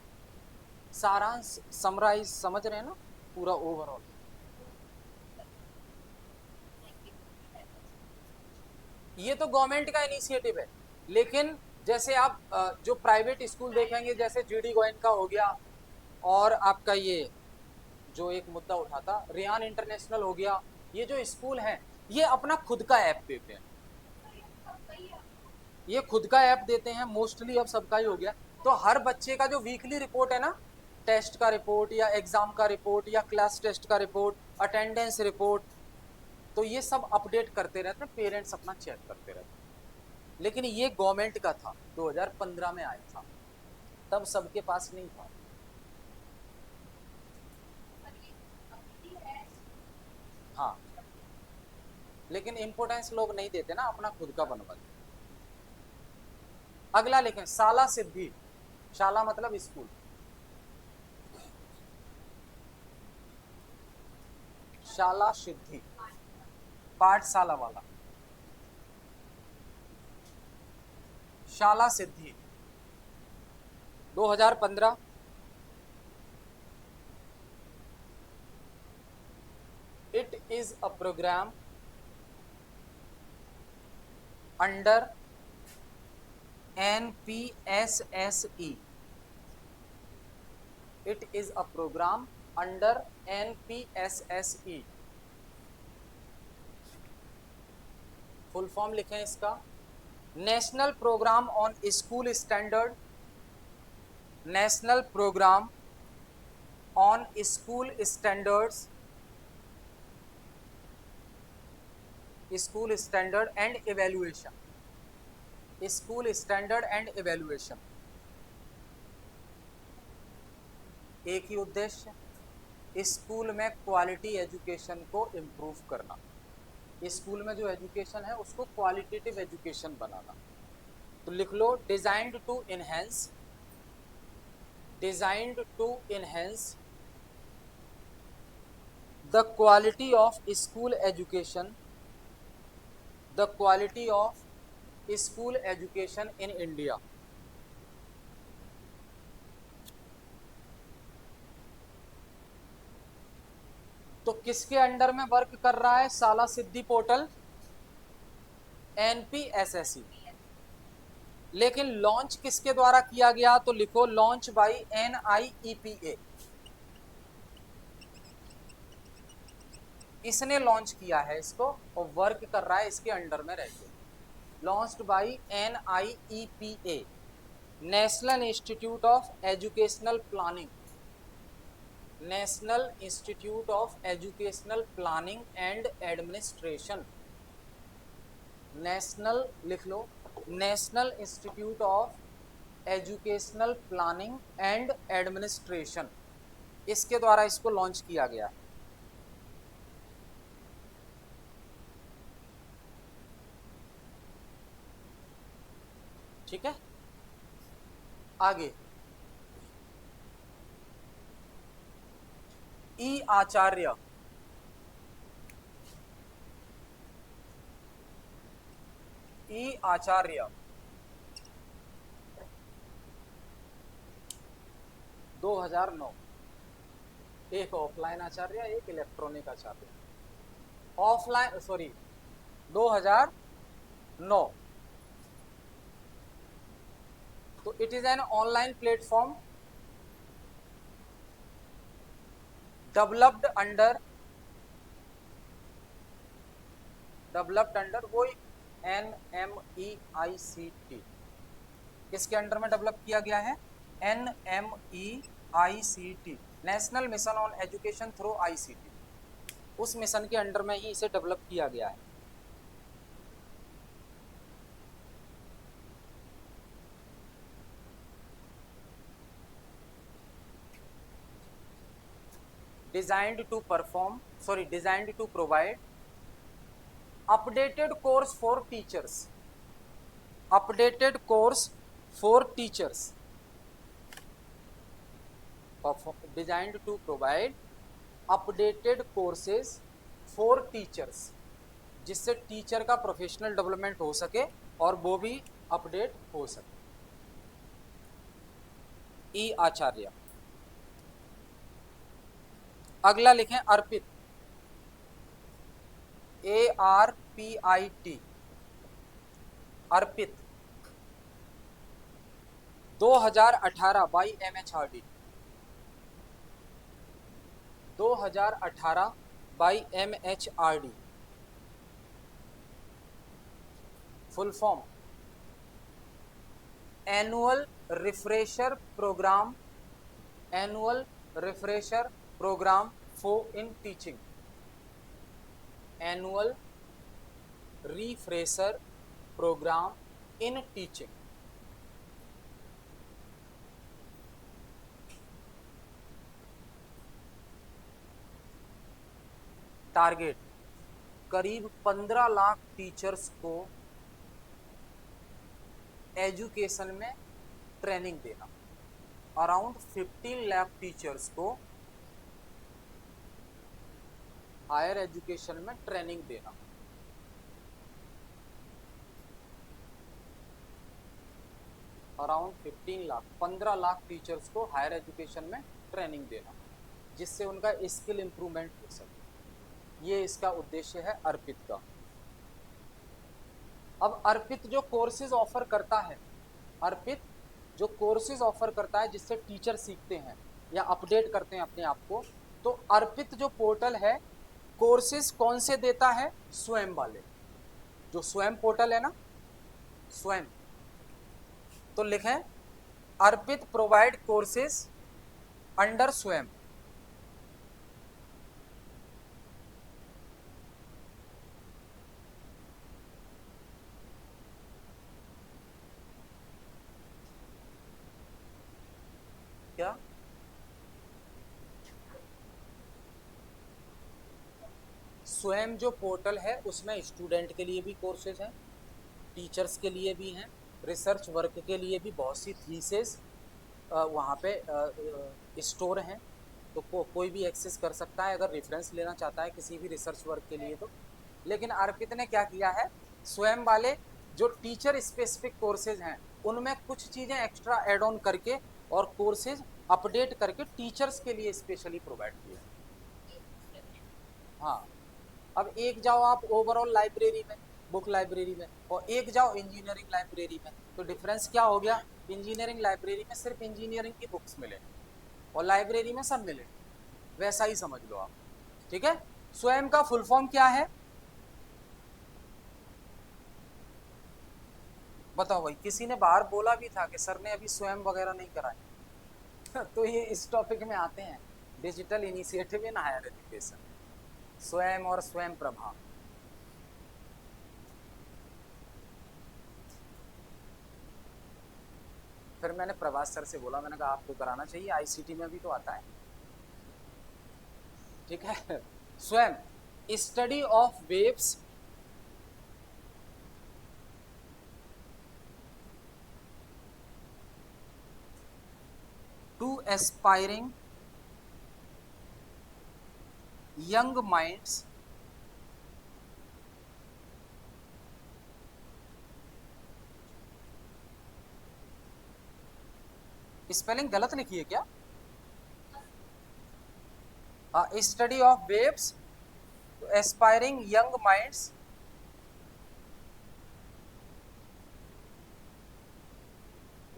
सारांश, समराइज, समझ रहे हैं ना पूरा ओवरऑल। ये तो गवर्नमेंट का इनिशिएटिव है, लेकिन जैसे आप जो प्राइवेट स्कूल देखेंगे जैसे जीडी गोयनका हो गया, और आपका ये जो एक मुद्दा उठा था रियान इंटरनेशनल हो गया, ये जो स्कूल हैं ये अपना खुद का ऐप देते हैं, ये खुद का ऐप देते हैं मोस्टली, अब सबका ही हो गया। तो हर बच्चे का जो वीकली रिपोर्ट है ना, टेस्ट का रिपोर्ट या एग्जाम का रिपोर्ट या क्लास टेस्ट का रिपोर्ट, अटेंडेंस रिपोर्ट, तो ये सब अपडेट करते रहते हैं, पेरेंट्स अपना चेक करते रहते हैं। लेकिन ये गवर्नमेंट का था, 2015 में आया था, तब सबके पास नहीं था। हाँ, लेकिन इंपोर्टेंस लोग नहीं देते ना, अपना खुद का बनवा लेते। अगला लिखें, शाला सिद्धि। शाला मतलब स्कूल, शाला सिद्धि पाठशाला वाला, शाला सिद्धि 2015। It is a program under NPSSE. It is a program under NPSSE. Full form लिखें इसका, national program on school standard, national program on school standards, school standard and evaluation, school standard and evaluation. एक ही उद्देश्य, school में quality education को improve करना, school में जो एजुकेशन है उसको क्वालिटेटिव एजुकेशन बनाना। तो लिख लो, designed to enhance, designed to enhance the quality of school education, the quality of school education in India. तो किसके अंडर में वर्क कर रहा है शाला सिद्धि पोर्टल? एनपीएसएसई। लेकिन लॉन्च किसके द्वारा किया गया? तो लिखो, लॉन्च बाय एनआईईपीए, इसने लॉन्च किया है इसको और वर्क कर रहा है इसके अंडर में रहकर। Launched by NIEPA, national institute of educational planning, national institute of educational planning and administration. National लिख लो, national institute of educational planning and administration, इसके द्वारा इसको लॉन्च किया गया है। ठीक है, आगे ई आचार्य, ई आचार्य 2009, एक ऑफलाइन आचार्य एक इलेक्ट्रॉनिक आचार्य। Offline, sorry 2009। तो it is an online platform developed under developed under वो NMEICT, किसके अंडर में डेवलप किया गया है? NMEICT, national mission on education through ICT, उस मिशन के अंडर में ही इसे डेवलप किया गया है। designed to provide updated course for teachers, designed to provide updated courses for teachers, जिससे टीचर का प्रोफेशनल डेवलपमेंट हो सके और वो भी अपडेट हो सके। ई आचार्य। अगला लिखें ARPIT, ARPIT, ARPIT 2018 by MHRD, 2018 by MHRD, full form annual refresher program for in teaching, annual refresher program in teaching. Target करीब 15 लाख टीचर्स को एजुकेशन में ट्रेनिंग देना, अराउंड 15 लाख टीचर्स को हायर एजुकेशन में ट्रेनिंग देना। अराउंड 15 लाख टीचर्स को higher education में training देना, जिससे उनका स्किल इंप्रूवमेंट हो सके। ये इसका उद्देश्य है अर्पित का। अब अर्पित जो कोर्सेज ऑफर करता है, अर्पित जो कोर्सेज ऑफर करता है जिससे टीचर सीखते हैं या अपडेट करते हैं अपने आप को, तो अर्पित जो पोर्टल है कोर्सेज कौन से देता है? स्वयं वाले, जो स्वयं पोर्टल है ना, स्वयं। तो लिखें अर्पित प्रोवाइड कोर्सेज अंडर स्वयं। क्या स्वयं जो पोर्टल है उसमें स्टूडेंट के लिए भी कोर्सेज हैं, टीचर्स के लिए भी हैं, रिसर्च वर्क के लिए भी बहुत सी थीसिस वहाँ पे स्टोर हैं, तो कोई भी एक्सेस कर सकता है अगर रेफरेंस लेना चाहता है किसी भी रिसर्च वर्क के लिए तो। लेकिन अर्पित ने क्या किया है, स्वयं वाले जो टीचर स्पेसिफिक कोर्सेज हैं उनमें कुछ चीज़ें एक्स्ट्रा एड ऑन करके और कोर्सेज अपडेट करके टीचर्स के लिए स्पेशली प्रोवाइड किया। हाँ, अब एक जाओ आप ओवरऑल लाइब्रेरी में, बुक लाइब्रेरी में, और एक जाओ इंजीनियरिंग लाइब्रेरी में, तो डिफरेंस क्या हो गया? इंजीनियरिंग लाइब्रेरी में सिर्फ इंजीनियरिंग की बुक्स मिले और लाइब्रेरी में सब मिले, वैसा ही समझ लो आप। ठीक है, स्वयं का फुल फॉर्म क्या है बताओ भाई? किसी ने बाहर बोला भी था कि सर ने अभी स्वयं वगैरह नहीं कराए तो ये इस टॉपिक में आते हैं, digital initiative in higher education, स्वयं और स्वयं प्रभा। फिर मैंने प्रभास सर से बोला, मैंने कहा आपको कराना चाहिए, आईसीटी में भी तो आता है। ठीक है, स्वयं study of waves to aspiring young minds spelling गलत लिखी है क्या? Study of waves to aspiring young minds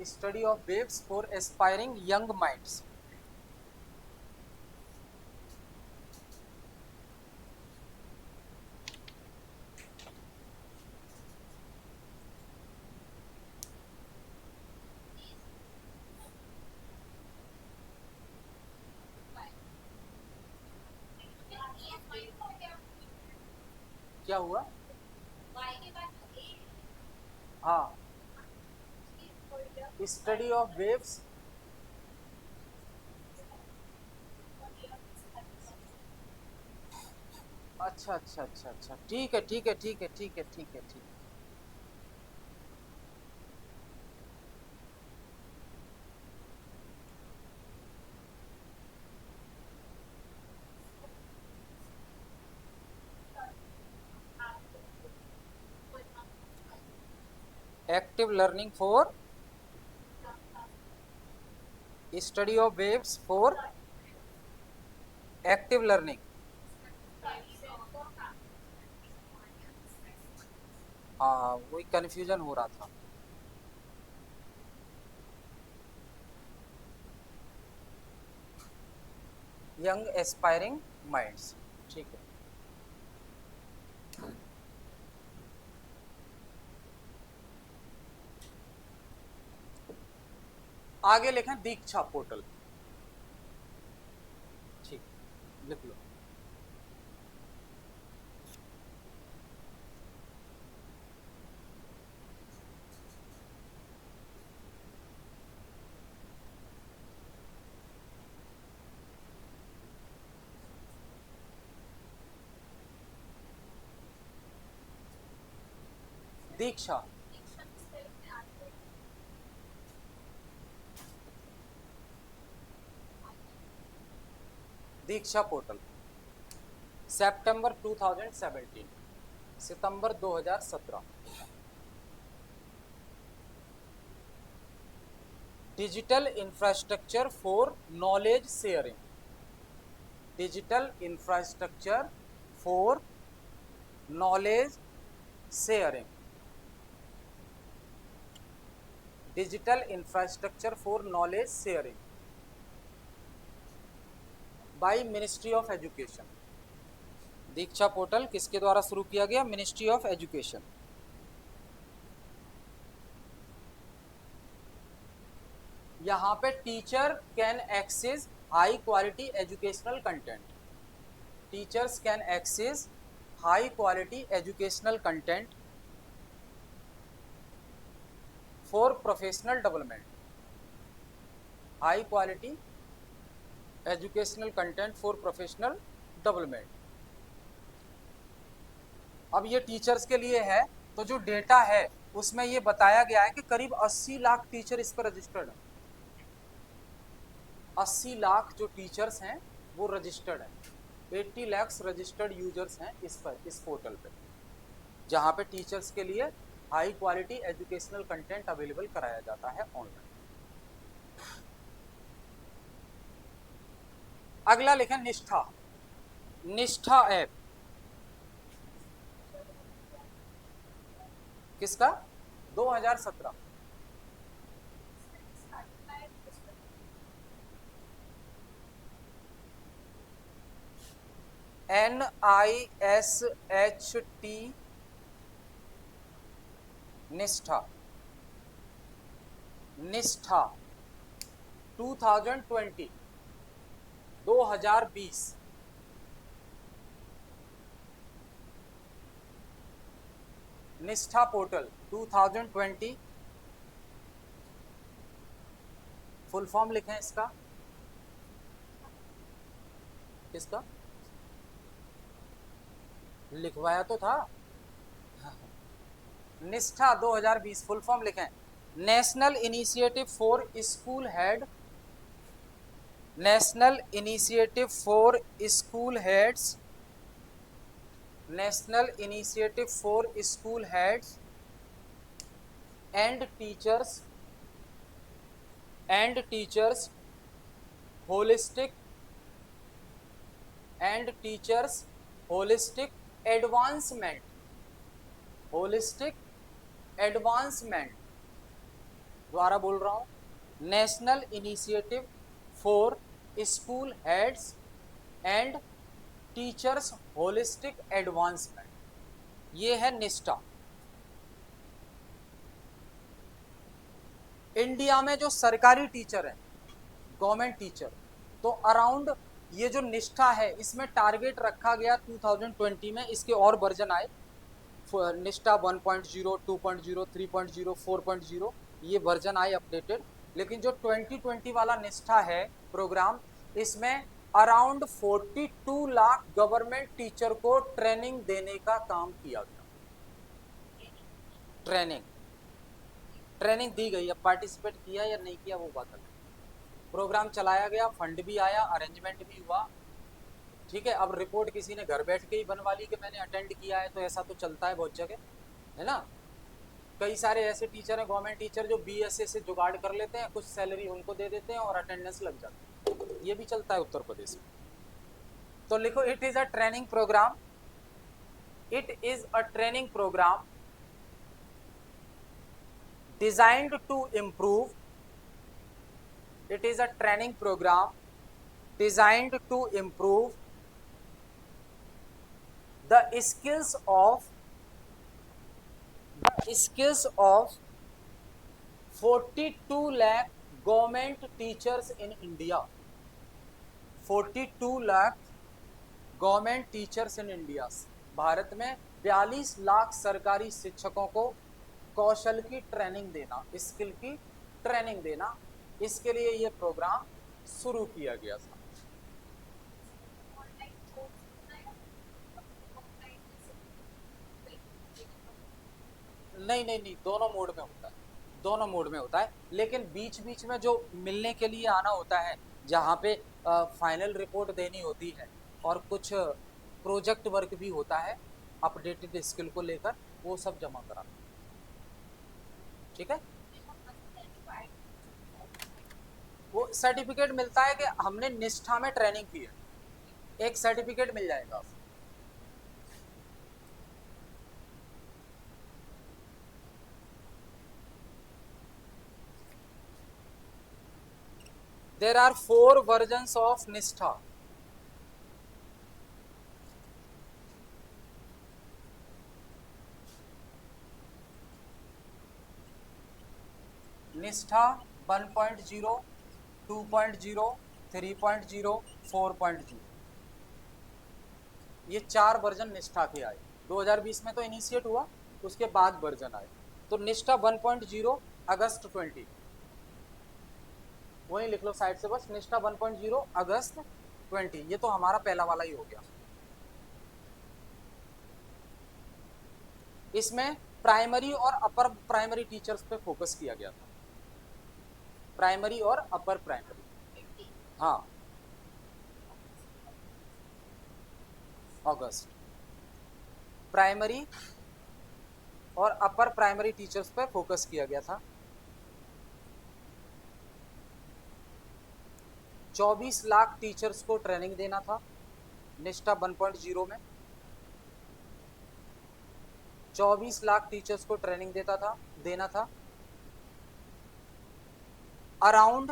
study of waves for aspiring young minds. क्या हुआ? हाँ, स्टडी ऑफ वेव्स। अच्छा अच्छा अच्छा अच्छा, ठीक है ठीक है ठीक है ठीक है ठीक है ठीक है। Active learning for study of waves for active learning. हाँ, वही कंफ्यूजन हो रहा था। यंग एस्पायरिंग माइंड्स, ठीक है। आगे लिखें दीक्षा पोर्टल, ठीक, लिख लो। दीक्षा, दीक्षा पोर्टल, सितंबर 2017, सितंबर 2017। Digital infrastructure for knowledge sharing, digital infrastructure for knowledge sharing, digital infrastructure for knowledge sharing by ministry of education. Diksha portal किसके द्वारा शुरू किया गया? Ministry of education. यहाँ पे teacher can access high quality educational content, teachers can access high quality educational content for professional development, high quality educational content for professional development. अब ये teachers के लिए है, तो जो डेटा है उसमें ये बताया गया है कि करीब 80 लाख टीचर इस पर रजिस्टर्ड है। 80 लाख जो टीचर्स हैं वो रजिस्टर्ड हैं। 80 लाख रजिस्टर्ड यूजर्स हैं इस पर, इस पोर्टल पे, जहां पे टीचर्स के लिए high quality educational content available कराया जाता है ऑनलाइन। अगला लिखें निष्ठा, निष्ठा ऐप किसका? 2017। NISHT, निष्ठा, निष्ठा 2020, 2020, निष्ठा पोर्टल 2020। फुल फॉर्म लिखें इसका, किसका? लिखवाया तो था। निष्ठा 2020 फुल फॉर्म लिखें, national initiative for school head, national initiative for school heads, national initiative for school heads and teachers holistic and teachers holistic advancement, holistic advancement द्वारा बोल रहा हूं, national initiative for school heads and teachers holistic advancement, ये है निष्ठा। India में जो सरकारी टीचर है, गवर्नमेंट टीचर, तो अराउंड ये जो निष्ठा है इसमें टारगेट रखा गया 2020 में, इसके और वर्जन आए, निष्ठा 1.0, 2.0, 3.0, 4.0 ये वर्जन आए अपडेटेड। लेकिन जो 2020 वाला निष्ठा है प्रोग्राम, इसमें अराउंड 42 लाख गवर्नमेंट टीचर को ट्रेनिंग देने का काम किया गया। ट्रेनिंग ट्रेनिंग दी गई। अब पार्टिसिपेट किया या नहीं किया वो बात अलग। प्रोग्राम चलाया गया, फंड भी आया, अरेंजमेंट भी हुआ। ठीक है, अब रिपोर्ट किसी ने घर बैठ के ही बनवा ली कि मैंने अटेंड किया है, तो ऐसा तो चलता है बहुत जगह, है ना। कई सारे ऐसे टीचर हैं, गवर्नमेंट टीचर, जो बीएसए से जुगाड़ कर लेते हैं, कुछ सैलरी उनको दे देते हैं और अटेंडेंस लग जाती है। ये भी चलता है उत्तर प्रदेश में। तो लिखो, it is a training program, it is a training program designed to improve, it is a training program designed to improve the skills of 42 lakh government teachers in India। 42 lakh government teachers in India. Bharat में 42 लाख सरकारी शिक्षकों को कौशल की training देना, skill की training देना, इसके लिए ये प्रोग्राम शुरू किया गया था। नहीं नहीं नहीं, दोनों मोड में होता है, दोनों मोड में होता है। लेकिन बीच बीच में जो मिलने के लिए आना होता है, जहाँ पे फाइनल रिपोर्ट देनी होती है और कुछ प्रोजेक्ट वर्क भी होता है अपडेटेड स्किल को लेकर, वो सब जमा कराना। ठीक है, वो सर्टिफिकेट मिलता है कि हमने निष्ठा में ट्रेनिंग की है, एक सर्टिफिकेट मिल जाएगा। There are 4 versions of Nishtha. निष्ठा 1.0, 2.0, 3.0, 4.0, ये 4 वर्जन निष्ठा के आए। 2020 में तो इनिशिएट हुआ, उसके बाद वर्जन आए। तो निष्ठा 1.0 अगस्त 20, वही लिख लो साइड से बस, निष्ठा 1.0 अगस्त 20, ये तो हमारा पहला वाला ही हो गया। इसमें प्राइमरी और अपर प्राइमरी टीचर्स पे फोकस किया गया था, प्राइमरी और अपर प्राइमरी। हाँ, अगस्त। प्राइमरी और अपर प्राइमरी टीचर्स पे फोकस किया गया था। 24 लाख टीचर्स को ट्रेनिंग देना था निष्ठा 1.0 में। 24 लाख टीचर्स को ट्रेनिंग देना था। अराउंड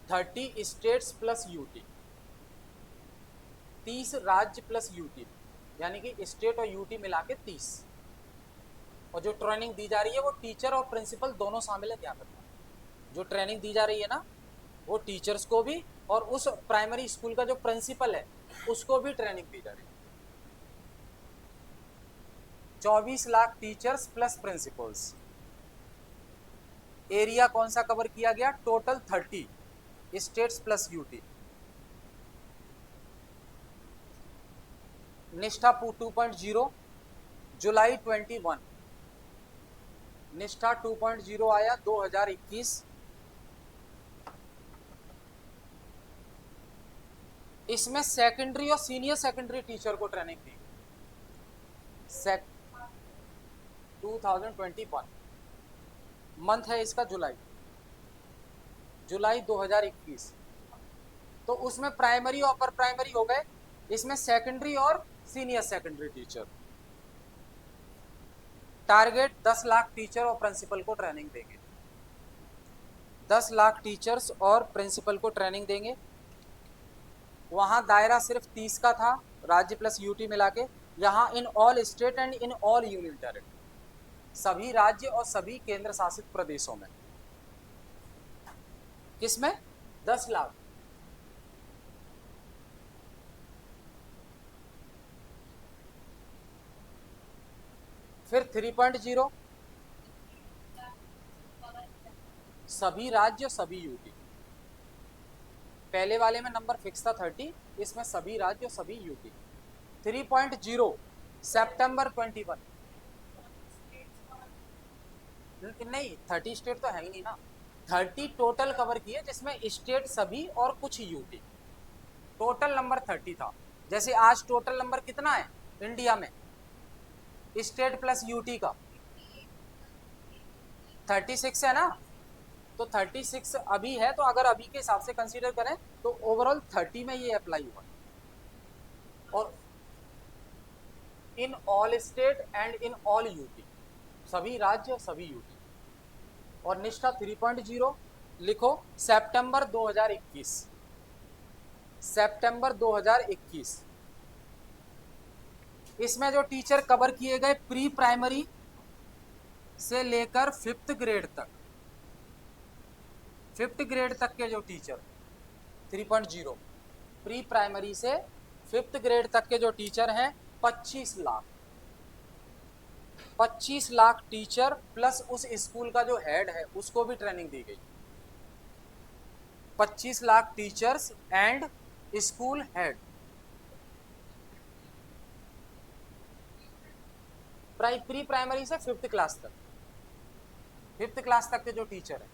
30 स्टेट्स प्लस यूटी, 30 राज्य प्लस यूटी, यानी कि स्टेट और यूटी मिला के 30। और जो ट्रेनिंग दी जा रही है वो टीचर और प्रिंसिपल दोनों शामिल है, ध्यान रखना। जो ट्रेनिंग दी जा रही है ना, वो टीचर्स को भी और उस प्राइमरी स्कूल का जो प्रिंसिपल है उसको भी ट्रेनिंग दी जा रही है। 24 lakh teachers plus principles. Area कौन सा कवर किया गया? Total 30 states plus UT. निष्ठा 2.0 जुलाई 21, निष्ठा 2.0 आया 2021। इसमें सेकेंडरी और सीनियर सेकेंडरी टीचर को ट्रेनिंग दी। 2021 मंथ है इसका जुलाई, जुलाई 2021। तो उसमें प्राइमरी और अपर प्राइमरी हो गए, इसमें सेकेंडरी और senior secondary teacher. Target 10 lakh teacher और प्रिंसिपल को ट्रेनिंग देंगे। 10 लाख टीचर्स और प्रिंसिपल को ट्रेनिंग देंगे। वहां दायरा सिर्फ 30 का था, राज्य प्लस यूटी मिला के। यहाँ in all state and in all union territory, सभी राज्य और सभी केंद्र शासित प्रदेशों में। किसमें? 10 लाख। फिर 3.0 सभी राज्य सभी यूटी। पहले वाले में नंबर फिक्स था 30, इसमें सभी राज्य सभी यूटी। 3.0 सितंबर 21। नहीं 30 स्टेट तो है ही नहीं ना, 30 टोटल कवर किए जिसमें स्टेट सभी और कुछ यूटी। टोटल नंबर 30 था। जैसे आज टोटल नंबर कितना है इंडिया में स्टेट प्लस यूटी का? 36 है ना। तो 36 अभी है, तो अगर अभी के हिसाब से कंसीडर करें तो ओवरऑल 30 में ये अप्लाई हुआ। और in all state and in all UT, सभी राज्य सभी यूटी। और निष्ठा 3.0 लिखो सितंबर 2021, सितंबर 2021। इसमें जो टीचर कवर किए गए प्री प्राइमरी से लेकर 5th ग्रेड तक, 5th ग्रेड तक के जो टीचर 3.0 प्री प्राइमरी से 5th ग्रेड तक के जो टीचर हैं 25 लाख, 25 लाख टीचर प्लस उस स्कूल का जो हेड है उसको भी ट्रेनिंग दी गई। 25 lakh teachers and school head. Pre primary से 5th क्लास तक, 5th क्लास तक के जो टीचर है।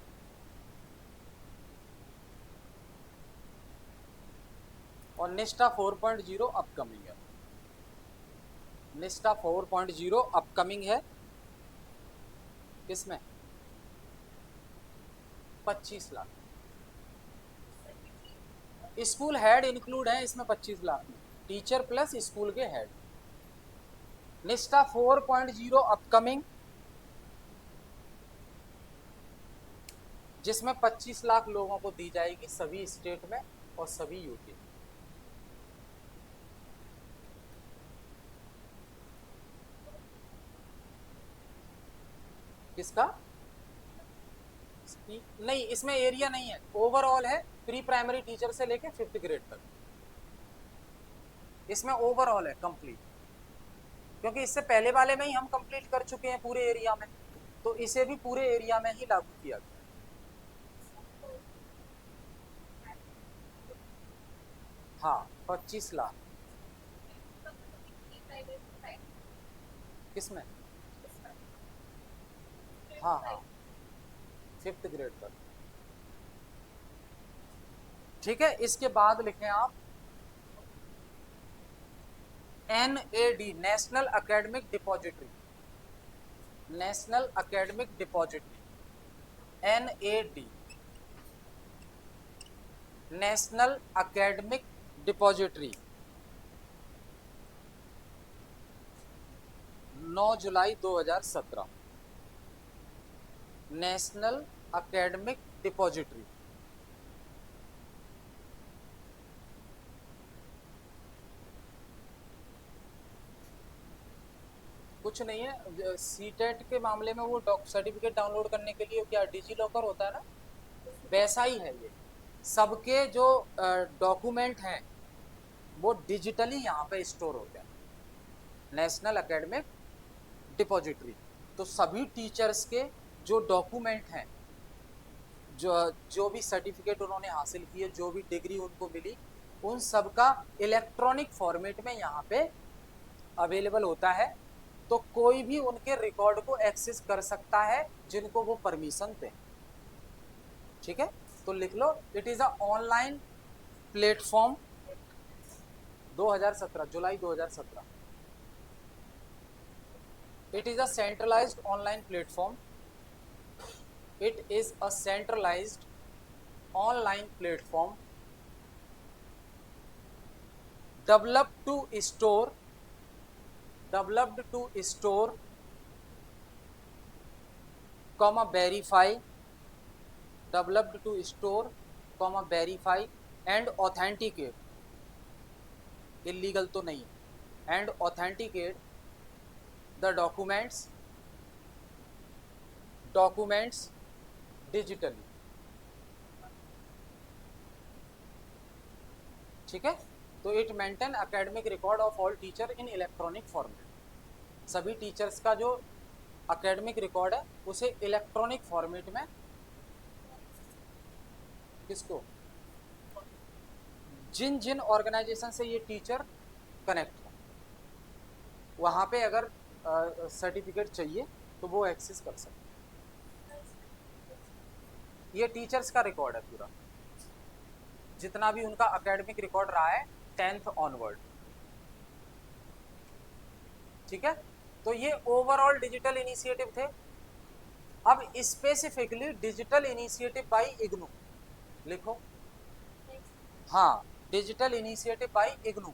और निष्ठा 4.0 अपकमिंग है, निष्ठा 4.0 अपकमिंग है। किसमें? 25 लाख। स्कूल हेड इंक्लूड है इसमें 25 लाख में, टीचर प्लस स्कूल के हेड। निष्ठा 4.0 अपकमिंग, जिसमें 25 लाख लोगों को दी जाएगी सभी स्टेट में और सभी यूटी। किसका? नहीं इसमें एरिया नहीं है, ओवरऑल है प्री प्राइमरी टीचर से लेके 5th ग्रेड तक। इसमें ओवरऑल है कंप्लीट, क्योंकि इससे पहले वाले में ही हम कंप्लीट कर चुके हैं पूरे एरिया में, तो इसे भी पूरे एरिया में ही लागू किया गया। हाँ 25 लाख। किसमें? हाँ हाँ 5th ग्रेड तक। ठीक है, इसके बाद लिखें आप NAD national academic depository, national academic depository NAD national academic depository 9 जुलाई 2017। National academic depository. कुछ नहीं है, सीटेट के मामले में वो सर्टिफिकेट डाउनलोड करने के लिए क्या डिजी लॉकर होता है ना, वैसा ही है ये। सबके जो डॉक्यूमेंट हैं वो डिजिटली यहाँ पे स्टोर होते हैं, नेशनल एकेडमिक डिपॉजिटरी। तो सभी टीचर्स के जो डॉक्यूमेंट हैं, जो भी सर्टिफिकेट उन्होंने हासिल किए, जो भी डिग्री उनको मिली, उन सब का इलेक्ट्रॉनिक फॉर्मेट में यहाँ पे अवेलेबल होता है। तो कोई भी उनके रिकॉर्ड को एक्सेस कर सकता है जिनको वो परमिशन दें। ठीक है, तो लिख लो it is a online platform 2017 जुलाई 2017। It is a centralised online platform, it is a centralised online platform developed to store verify, developed to store verify and authenticate, illegal तो नहीं, and authenticate the documents digitally। ठीक है, तो it maintain academic record of all teacher in electronic format. सभी teachers का जो academic record है उसे इलेक्ट्रॉनिक फॉर्मेट में, किसको, जिन जिन ऑर्गेनाइजेशन से ये टीचर कनेक्ट है वहाँ पे अगर सर्टिफिकेट चाहिए तो वो एक्सेस कर सकते हैं। ये टीचर्स का रिकॉर्ड है पूरा, जितना भी उनका एकेडमिक रिकॉर्ड रहा है 10th ऑनवर्ड। ठीक है, तो ये ओवरऑल डिजिटल इनिशिएटिव थे। अब specifically digital initiative bye IGNOU लिखो। हाँ, digital initiative bye IGNOU.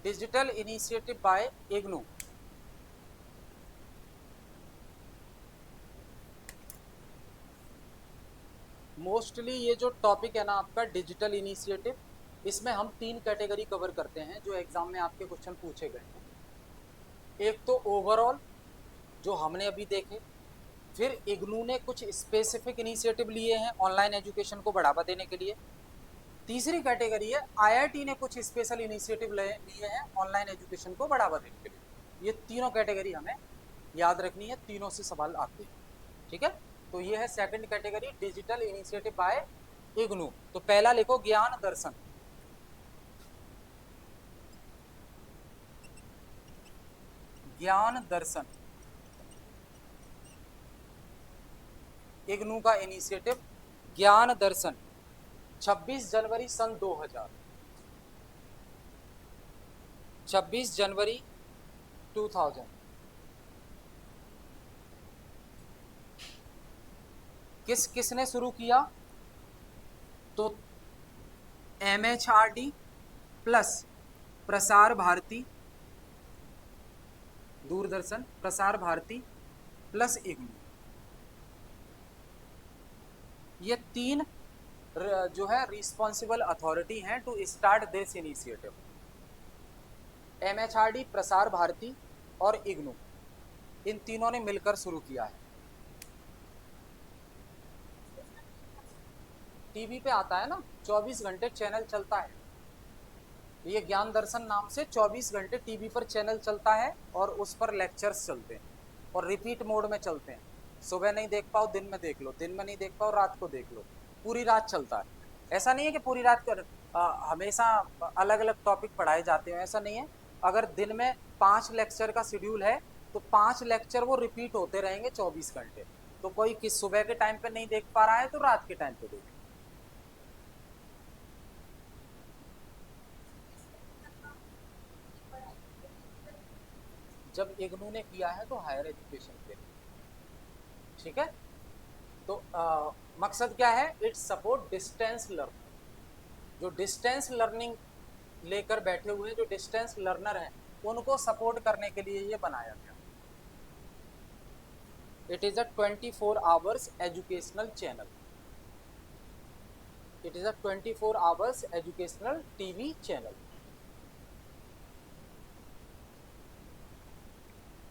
Digital initiative bye IGNOU. Mostly ये जो टॉपिक है ना आपका डिजिटल इनिशिएटिव, इसमें हम 3 कैटेगरी कवर करते हैं जो एग्जाम में आपके क्वेश्चन पूछे गए हैं। एक तो ओवरऑल जो हमने अभी देखे, फिर इग्नू ने कुछ स्पेसिफिक इनिशिएटिव लिए हैं ऑनलाइन एजुकेशन को बढ़ावा देने के लिए। तीसरी कैटेगरी है आईआईटी ने कुछ स्पेशल इनिशिएटिव लिए हैं ऑनलाइन एजुकेशन को बढ़ावा देने के लिए। ये तीनों कैटेगरी हमें याद रखनी है, तीनों से सवाल आते हैं। ठीक है, तो ये है second category digital initiative bye IGNOU. तो पहला लिखो ज्ञान दर्शन। ज्ञान दर्शन इग्नू का इनिशिएटिव ज्ञान दर्शन 26 जनवरी सन 2000, 26 जनवरी 2000। किसने शुरू किया? तो MHRD plus Prasar Bharati, Doordarshan, Prasar Bharati plus IGNOU, ये 3 जो है रिस्पॉन्सिबल अथॉरिटी हैं to start this initiative. MHRD, Prasar Bharti और इग्नू, इन तीनों ने मिलकर शुरू किया है। टीवी पे आता है ना, 24 घंटे चैनल चलता है। ये ज्ञान दर्शन नाम से 24 घंटे टीवी पर चैनल चलता है और उस पर लेक्चर्स चलते हैं और रिपीट मोड में चलते हैं। सुबह नहीं देख पाओ दिन में देख लो, दिन में नहीं देख पाओ रात को देख लो, पूरी रात चलता है। ऐसा नहीं है कि पूरी रात कर हमेशा अलग अलग टॉपिक पढ़ाए जाते हैं, ऐसा नहीं है। अगर दिन में 5 लेक्चर का शेड्यूल है तो 5 लेक्चर वो रिपीट होते रहेंगे 24 घंटे। तो कोई किस सुबह के टाइम पे नहीं देख पा रहा है तो रात के टाइम पे देखे। जब इग्नू ने किया है तो हायर एजुकेशन के लिए। ठीक है, तो मकसद क्या है? It support distance learning. जो डिस्टेंस लर्निंग लेकर बैठे हुए जो डिस्टेंस लर्नर हैं उनको सपोर्ट करने के लिए ये बनाया गया। It is a 24 hours educational channel. It is a 24 hours educational TV channel.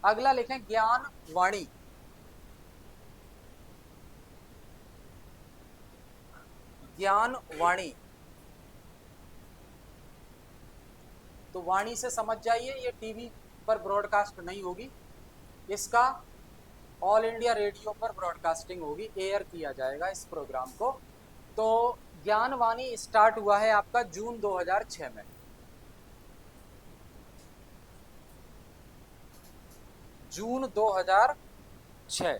अगला लिखें ज्ञान वाणी। ज्ञान वाणी, तो वाणी से समझ जाइए ये टीवी पर ब्रॉडकास्ट नहीं होगी, इसका ऑल इंडिया रेडियो पर ब्रॉडकास्टिंग होगी, एयर किया जाएगा इस प्रोग्राम को। तो ज्ञानवाणी स्टार्ट हुआ है आपका जून 2006 में। जून 2006।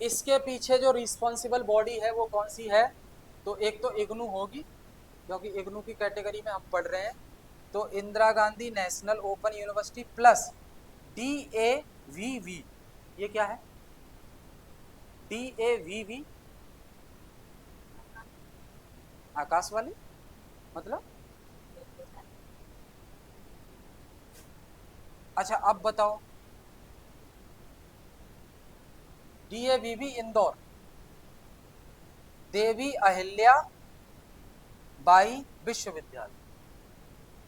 इसके पीछे जो रिस्पॉन्सिबल बॉडी है वो कौन सी है? तो एक तो इग्नू होगी, क्योंकि इग्नू की कैटेगरी में हम पढ़ रहे हैं। तो Indira Gandhi national open university plus DAVV। ये क्या है? DAVV आकाश वाली मतलब? अच्छा अब बताओ, DAVV इंदौर, देवी अहिल्या बाई विश्वविद्यालय,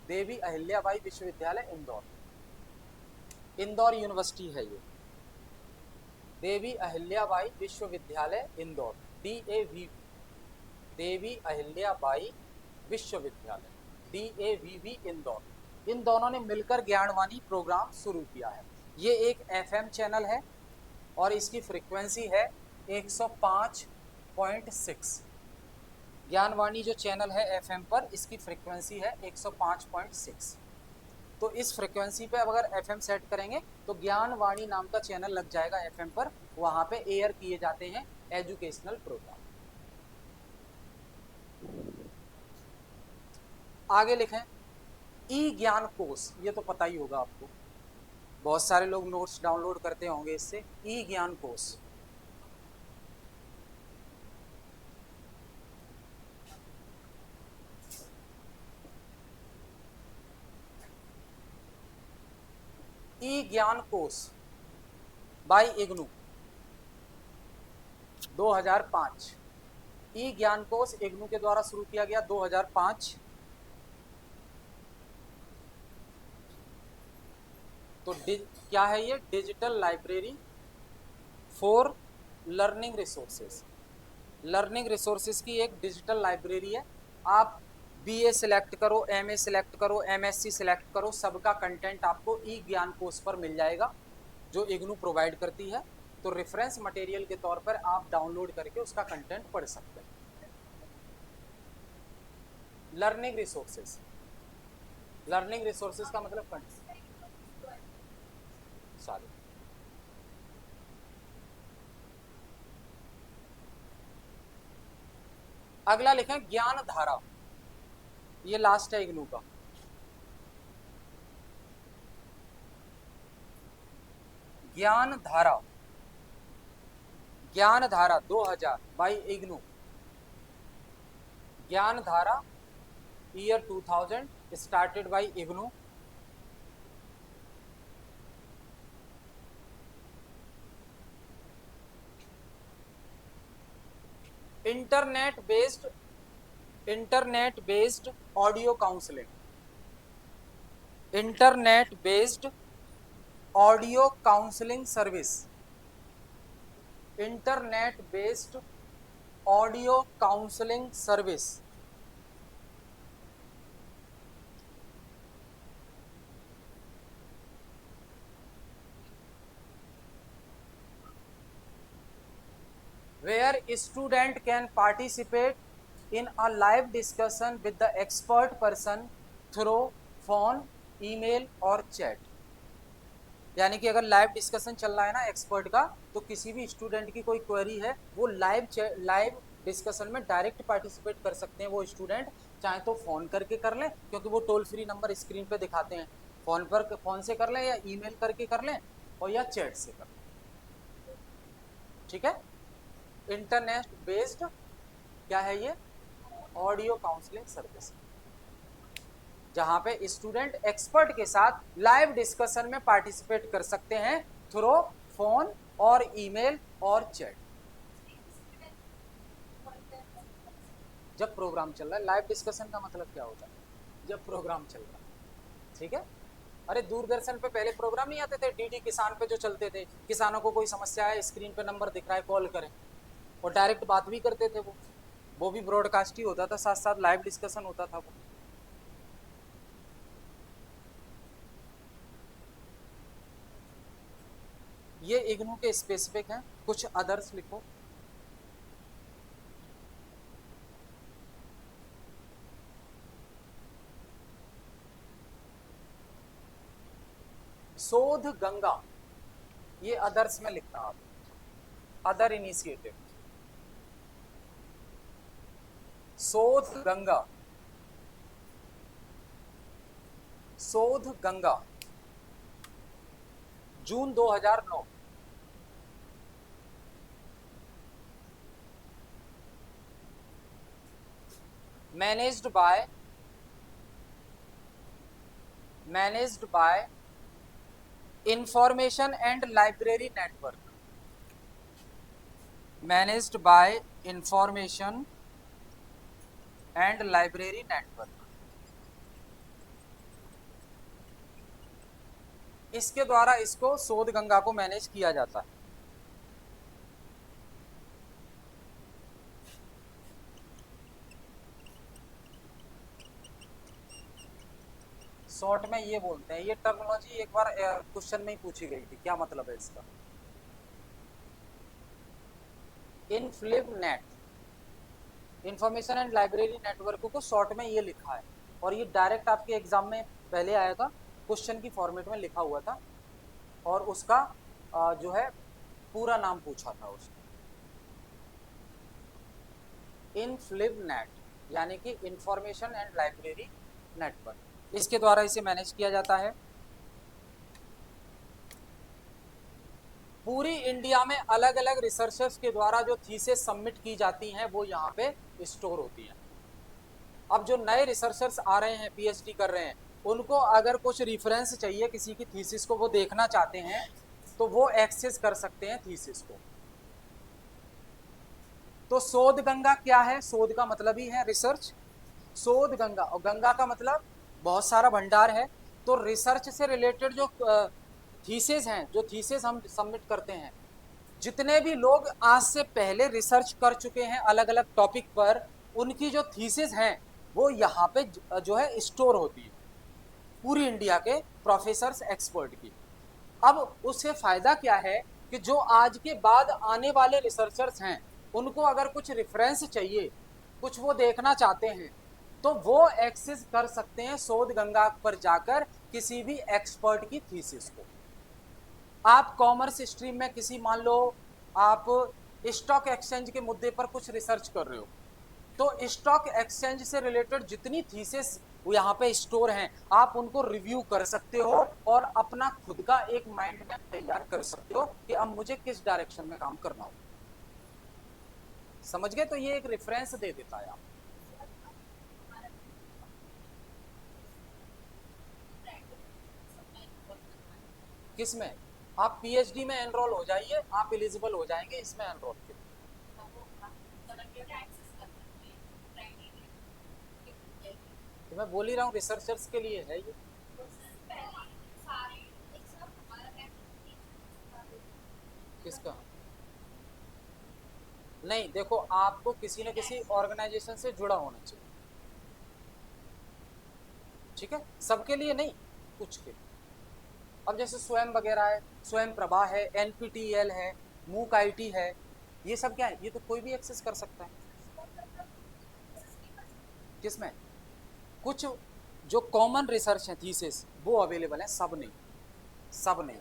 देवी अहिल्याबाई विश्वविद्यालय इंदौर, इंदौर यूनिवर्सिटी है ये, देवी अहिल्याबाई विश्वविद्यालय इंदौर, DAVV, देवी अहिल्याबाई विश्वविद्यालय, DAVV इंदौर। इन दोनों ने मिलकर ज्ञानवाणी प्रोग्राम शुरू किया है। ये एक FM चैनल है और इसकी फ्रीक्वेंसी है 105.6। ज्ञानवाणी जो चैनल है FM पर, इसकी फ्रीक्वेंसी है 105.6। तो इस फ्रीक्वेंसी पे अगर FM सेट करेंगे तो ज्ञानवाणी नाम का चैनल लग जाएगा FM पर, वहां पे एयर किए जाते हैं एजुकेशनल प्रोग्राम। आगे लिखें ई ज्ञान कोश, ये तो पता ही होगा आपको, बहुत सारे लोग नोट्स डाउनलोड करते होंगे इससे। ई ज्ञान कोश, ई ज्ञान कोश बाय इग्नू 2005। ई ज्ञान कोश इग्नू के द्वारा शुरू किया गया 2005। तो क्या है ये? Digital library for learning resources. Learning resources की एक डिजिटल लाइब्रेरी है। आप BA सिलेक्ट करो, MA सिलेक्ट करो, MSc सिलेक्ट करो, सबका कंटेंट आपको ई ज्ञान कोश पर मिल जाएगा जो इग्नू प्रोवाइड करती है। तो रेफरेंस मटेरियल के तौर पर आप डाउनलोड करके उसका कंटेंट पढ़ सकते हैं। लर्निंग रिसोर्सेज, लर्निंग रिसोर्सेज का मतलब सारे। अगला लिखें ज्ञान धारा, ये लास्ट है इग्नू का। ज्ञान धारा, ज्ञान धारा 2000 बाई इग्नू, ज्ञान धारा year 2000 started by IGNOU. Internet based audio counselling, internet based audio counselling service, internet based audio counselling service. where student can participate in a live discussion with the expert person through phone, email और chat। यानी कि अगर live discussion चल रहा है ना expert का, तो किसी भी स्टूडेंट की कोई क्वेरी है वो लाइव डिस्कशन में डायरेक्ट पार्टिसिपेट कर सकते हैं वो स्टूडेंट, चाहे तो फ़ोन करके कर लें, क्योंकि वो टोल फ्री नंबर स्क्रीन पे दिखाते हैं, फ़ोन से कर लें या ईमेल करके कर लें और या चैट से कर लें। ठीक है, इंटरनेट बेस्ड क्या है ये? ऑडियो काउंसलिंग सर्विस, जहां पे स्टूडेंट एक्सपर्ट के साथ लाइव डिस्कशन में पार्टिसिपेट कर सकते हैं थ्रू फोन और ईमेल और चैट। जब प्रोग्राम चल रहा है, लाइव डिस्कशन का मतलब क्या होता है? जब प्रोग्राम चल रहा है। ठीक है, अरे दूरदर्शन पे पहले प्रोग्राम नहीं आते थे, DD किसान पे जो चलते थे, किसानों को कोई समस्या है, स्क्रीन पे नंबर दिख रहा है, कॉल करें, और डायरेक्ट बात भी करते थे वो भी ब्रॉडकास्ट ही होता था, साथ साथ लाइव डिस्कशन होता था वो। ये इग्नू के स्पेसिफिक हैं, कुछ अदर्स लिखो। शोध गंगा, ये अदर्स में लिखना आप, अदर इनिशिएटिव। शोध गंगा, शोध गंगा जून 2009। Managed by information and library network, managed by information and library network, इसके द्वारा इसको शोध गंगा को मैनेज किया जाता है। शॉर्ट में ये बोलते हैं, ये टर्मिनोलॉजी एक बार क्वेश्चन में ही पूछी गई थी, क्या मतलब है इसका। INFLIBNET information and library network को शॉर्ट में ये लिखा है, और ये डायरेक्ट आपके एग्जाम में पहले आया था, क्वेश्चन की फॉर्मेट में लिखा हुआ था, और उसका जो है पूरा नाम पूछा था उसने। इन फ्लिप नेट यानी कि इंफॉर्मेशन एंड लाइब्रेरी नेटवर्क, इसके द्वारा इसे मैनेज किया जाता है। पूरी इंडिया में अलग अलग रिसर्चर्स के द्वारा जो थीसिस सबमिट की जाती हैं वो यहाँ पे स्टोर होती हैं। अब जो नए रिसर्चर्स आ रहे हैं, पीएचडी कर रहे हैं, उनको अगर कुछ रिफरेंस चाहिए किसी की थीसिस को, वो देखना चाहते हैं, तो वो एक्सेस कर सकते हैं थीसिस को। तो शोध गंगा क्या है? शोध का मतलब ही है रिसर्च। शोध गंगा, और गंगा का मतलब बहुत सारा भंडार है। तो रिसर्च से रिलेटेड जो थीसिस हैं, जो थीसिस हम सबमिट करते हैं, जितने भी लोग आज से पहले रिसर्च कर चुके हैं अलग अलग टॉपिक पर, उनकी जो थीसिस हैं वो यहाँ पे जो है स्टोर होती है, पूरी इंडिया के प्रोफेसर्स एक्सपर्ट की। अब उससे फायदा क्या है कि जो आज के बाद आने वाले रिसर्चर्स हैं, उनको अगर कुछ रेफरेंस चाहिए, कुछ वो देखना चाहते हैं, तो वो एक्सेस कर सकते हैं शोध गंगा पर जाकर किसी भी एक्सपर्ट की थीसिस को। आप कॉमर्स स्ट्रीम में किसी, मान लो आप स्टॉक एक्सचेंज के मुद्दे पर कुछ रिसर्च कर रहे हो, तो स्टॉक एक्सचेंज से रिलेटेड जितनी थीसिस यहाँ पे स्टोर हैं, आप उनको रिव्यू कर सकते हो और अपना खुद का एक माइंड मैप तैयार कर सकते हो कि अब मुझे किस डायरेक्शन में काम करना हो। समझ गए? तो ये एक रेफरेंस दे देता है आप। किसमें? आप पीएचडी में एनरोल हो जाइए, आप एलिजिबल हो जाएंगे इसमें एनरोल के। तो मैं बोल ही रहा हूँ रिसर्चर्स के लिए है ये। किसका? नहीं, देखो, आपको किसी न किसी ऑर्गेनाइजेशन से जुड़ा होना चाहिए, ठीक है? सबके लिए नहीं, कुछ के। अब जैसे स्वयं वगैरह है, स्वयं प्रभा है, एनपीटीईएल है, मूक आईटी है, ये सब क्या है? ये तो कोई भी एक्सेस कर सकता है। किसमें? कुछ जो कॉमन रिसर्च है थीसिस वो अवेलेबल है, सब नहीं, सब नहीं।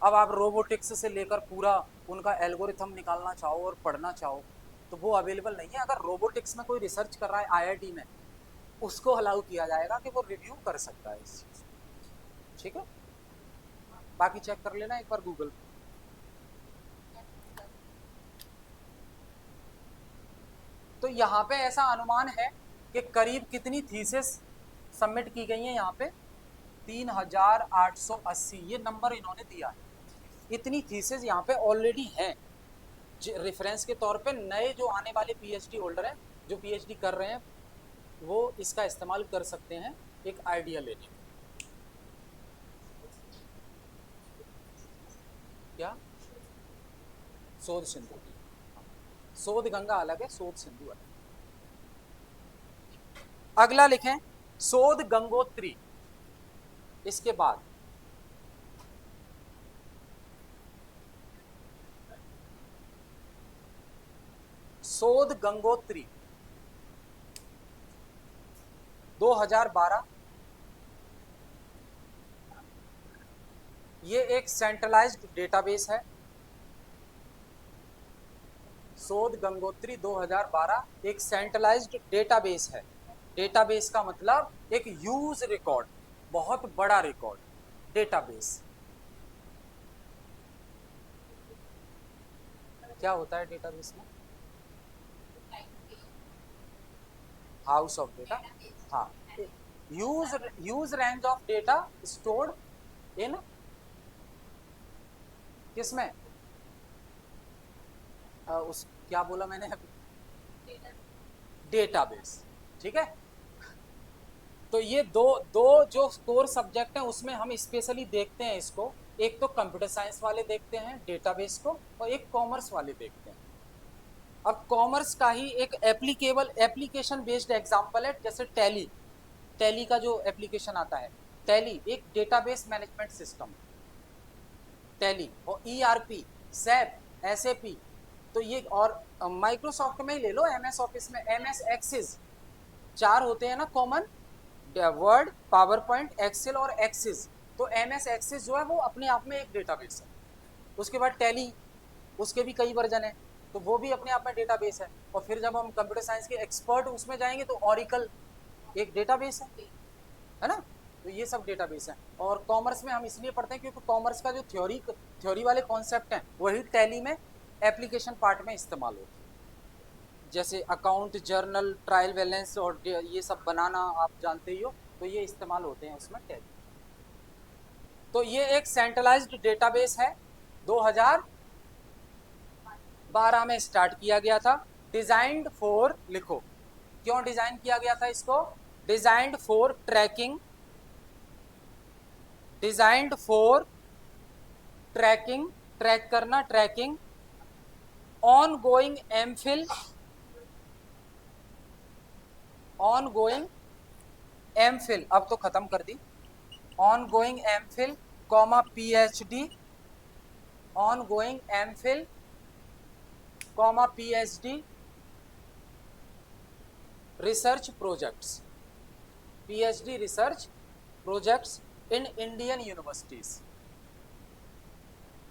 अब आप रोबोटिक्स से लेकर पूरा उनका एल्गोरिथम निकालना चाहो और पढ़ना चाहो, तो वो अवेलेबल नहीं है। अगर रोबोटिक्स में कोई रिसर्च कर रहा है आईआईटी में, उसको अलाउ किया जाएगा कि वो रिव्यू कर सकता है इस चीज, ठीक है? बाकी चेक कर लेना एक बार गूगल पे। तो यहाँ पे ऐसा अनुमान है कि करीब कितनी थीसिस सबमिट की गई है यहाँ पे? 3880, ये नंबर इन्होंने दिया है। इतनी थीसिस यहाँ पे ऑलरेडी हैं, रेफरेंस के तौर पे। नए जो आने वाले पीएचडी होल्डर हैं, जो पीएचडी कर रहे हैं, वो इसका इस्तेमाल कर सकते हैं एक आइडिया लेने में। क्या? शोध सिंधु, शोध गंगा अलग है, शोध सिंधु अलग। अगला लिखें शोध गंगोत्री, इसके बाद शोध गंगोत्री 2012, ये एक सेंट्रलाइज्ड डेटाबेस है। शोध गंगोत्री 2012 एक सेंट्रलाइज्ड डेटाबेस है। डेटाबेस का मतलब एक यूज रिकॉर्ड, बहुत बड़ा रिकॉर्ड, डेटाबेस। क्या होता है डेटाबेस में? हाउस ऑफ डेटा, हाँ। Use range of data stored in, किसमें? उस क्या बोला मैंने अभी? डेटाबेस, ठीक है। तो ये दो दो जो कोर सब्जेक्ट हैं उसमें हम स्पेशली देखते हैं इसको, एक तो कंप्यूटर साइंस वाले देखते हैं डेटाबेस को, और एक कॉमर्स वाले देखते हैं। अब कॉमर्स का ही एक एप्लीकेबल एप्लीकेशन बेस्ड एग्जांपल है, जैसे टैली। टैली का जो एप्लीकेशन आता है, टैली एक डेटाबेस मैनेजमेंट सिस्टम, टैली। और ईआरपी, सैप, एसएपी। तो ये, और माइक्रोसॉफ्ट में ही ले लो, एमएस ऑफिस में एमएस एक्सिस, चार होते हैं ना common, Word, PowerPoint, Excel और एक्सिस। तो एमएस एक्सिस जो है वो अपने आप में एक डेटाबेस है। उसके बाद टैली, उसके भी कई वर्जन है, तो वो भी अपने आप में डेटाबेस है। और फिर जब हम कंप्यूटर साइंस के एक्सपर्ट उसमें जाएंगे तो ऑरिकल एक डेटाबेस है ना। तो ये सब डेटाबेस है। और कॉमर्स में हम इसलिए पढ़ते हैं क्योंकि कॉमर्स का जो थ्योरी वाले कॉन्सेप्ट हैं वही टैली में एप्लीकेशन पार्ट में इस्तेमाल होते हैं, जैसे अकाउंट, जर्नल, ट्रायल बैलेंस और ये सब बनाना आप जानते ही हो, तो ये इस्तेमाल होते हैं उसमें टैली। तो ये एक सेंट्रलाइज्ड डेटाबेस है, 2012 में स्टार्ट किया गया था। डिजाइंड फॉर, लिखो क्यों डिजाइन किया गया था इसको, designed for tracking, designed for tracking, track करना, tracking, ongoing MPhil, ongoing MPhil, अब तो खत्म कर दी, ongoing MPhil comma PhD, ongoing MPhil comma PhD research projects, PhD research projects in Indian universities,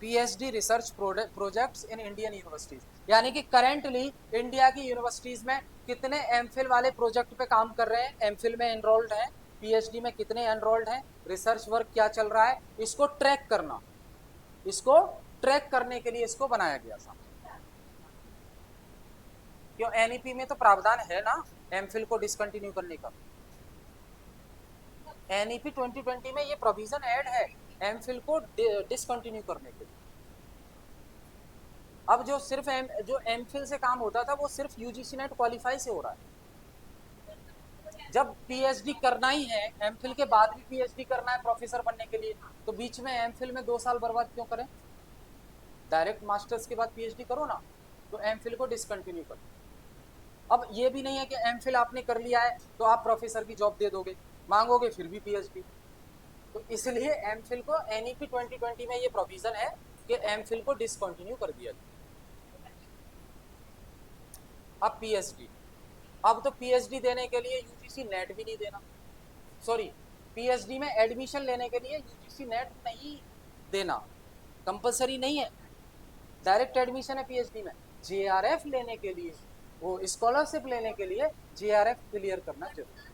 PhD research projects in Indian universities. यानी कि currently India की universities में कितने एमफिल वाले प्रोजेक्ट पे काम कर रहे हैं, एमफिल में एनरोल्ड हैं, पीएचडी में कितने एनरोल्ड हैं, रिसर्च वर्क क्या चल रहा है, इसको ट्रैक करना, इसको ट्रैक करने के लिए इसको बनाया गया था। क्यों, एनईपी में तो प्रावधान है ना एमफिल को डिसकंटिन्यू करने का, एनईपी 2020 में ये प्रोविजन ऐड है एमफिल को डिसकंटिन्यू करने के लिए। अब जो सिर्फ जो एमफिल से काम होता था वो सिर्फ यूजीसी नेट क्वालिफाई से हो रहा है। जब पीएचडी करना ही है, एमफिल के बाद भी पीएचडी करना है प्रोफेसर बनने के लिए, तो बीच में एमफिल में 2 साल बर्बाद क्यों करें, डायरेक्ट मास्टर्स के बाद पीएचडी करो ना। तो एमफिल को डिसकंटिन्यू करो। अब ये भी नहीं है कि एमफिल आपने कर लिया है तो आप प्रोफेसर की जॉब दे दोगे, मांगोगे फिर भी पीएचडी। तो इसलिए एमफिल को एनईपी 2020 में ये प्रोविजन है कि एमफिल को डिसकंटिन्यू कर दिया जाए। अब पीएचडी, अब तो पीएचडी देने के लिए यूजीसी नेट भी नहीं देना, सॉरी, पीएचडी में एडमिशन लेने के लिए यूजीसी नेट नहीं देना, कंपलसरी नहीं है, डायरेक्ट एडमिशन है पीएचडी में। जेआरएफ लेने के लिए, वो स्कॉलरशिप लेने के लिए जेआरएफ क्लियर करना जरूरी है।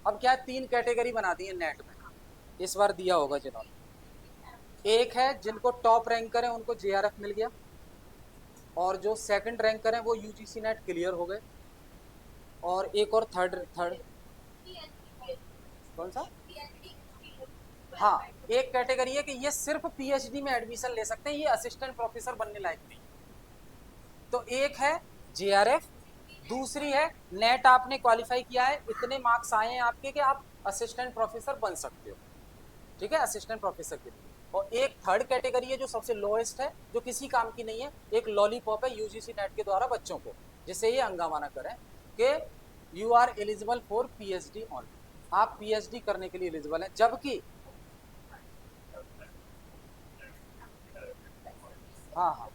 अब क्या 3 कैटेगरी बना दी है नेट में, इस बार दिया होगा जिन्होंने। एक है जिनको टॉप रैंकर है उनको जेआरएफ मिल गया, और जो सेकंड रैंकर है वो यूजीसी नेट क्लियर हो गए, और एक और थर्ड थर्ड कौन सा, हाँ, एक कैटेगरी है कि ये सिर्फ पीएचडी में एडमिशन ले सकते हैं, ये असिस्टेंट प्रोफेसर बनने लायक नहीं। तो एक है जेआरएफ, दूसरी है नेट आपने क्वालिफाई किया है, इतने मार्क्स आए हैं आपके कि आप असिस्टेंट प्रोफेसर बन सकते हो, ठीक है, असिस्टेंट प्रोफेसर के लिए। और एक थर्ड कैटेगरी है जो सबसे लोएस्ट है, जो किसी काम की नहीं है, एक लॉलीपॉप है यूजीसी नेट के द्वारा बच्चों को, जिससे ये हंगामा ना करें कि you are eligible for PhD only, आप पीएचडी करने के लिए एलिजिबल हैं, जबकि हाँ हाँ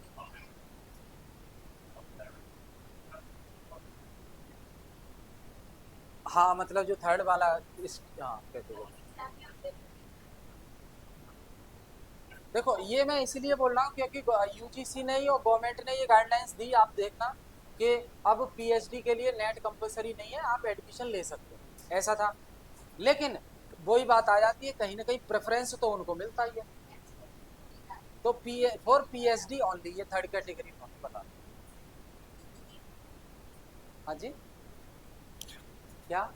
हाँ, मतलब जो थर्ड वाला इस, हाँ कैटेगरी, देखो ये मैं इसीलिए बोल रहा हूँ क्योंकि यूजीसी ने ही और गवर्नमेंट ने ये गाइडलाइंस दी, आप देखना कि अब पीएचडी के लिए नेट कंपलसरी नहीं है, आप एडमिशन ले सकते हो, ऐसा था। लेकिन वही बात आ जाती है, कहीं ना कहीं प्रेफरेंस तो उनको मिलता ही है। तो फॉर पीएचडी ओनली, ये थर्ड कैटेगरी बता। हाँ जी, क्या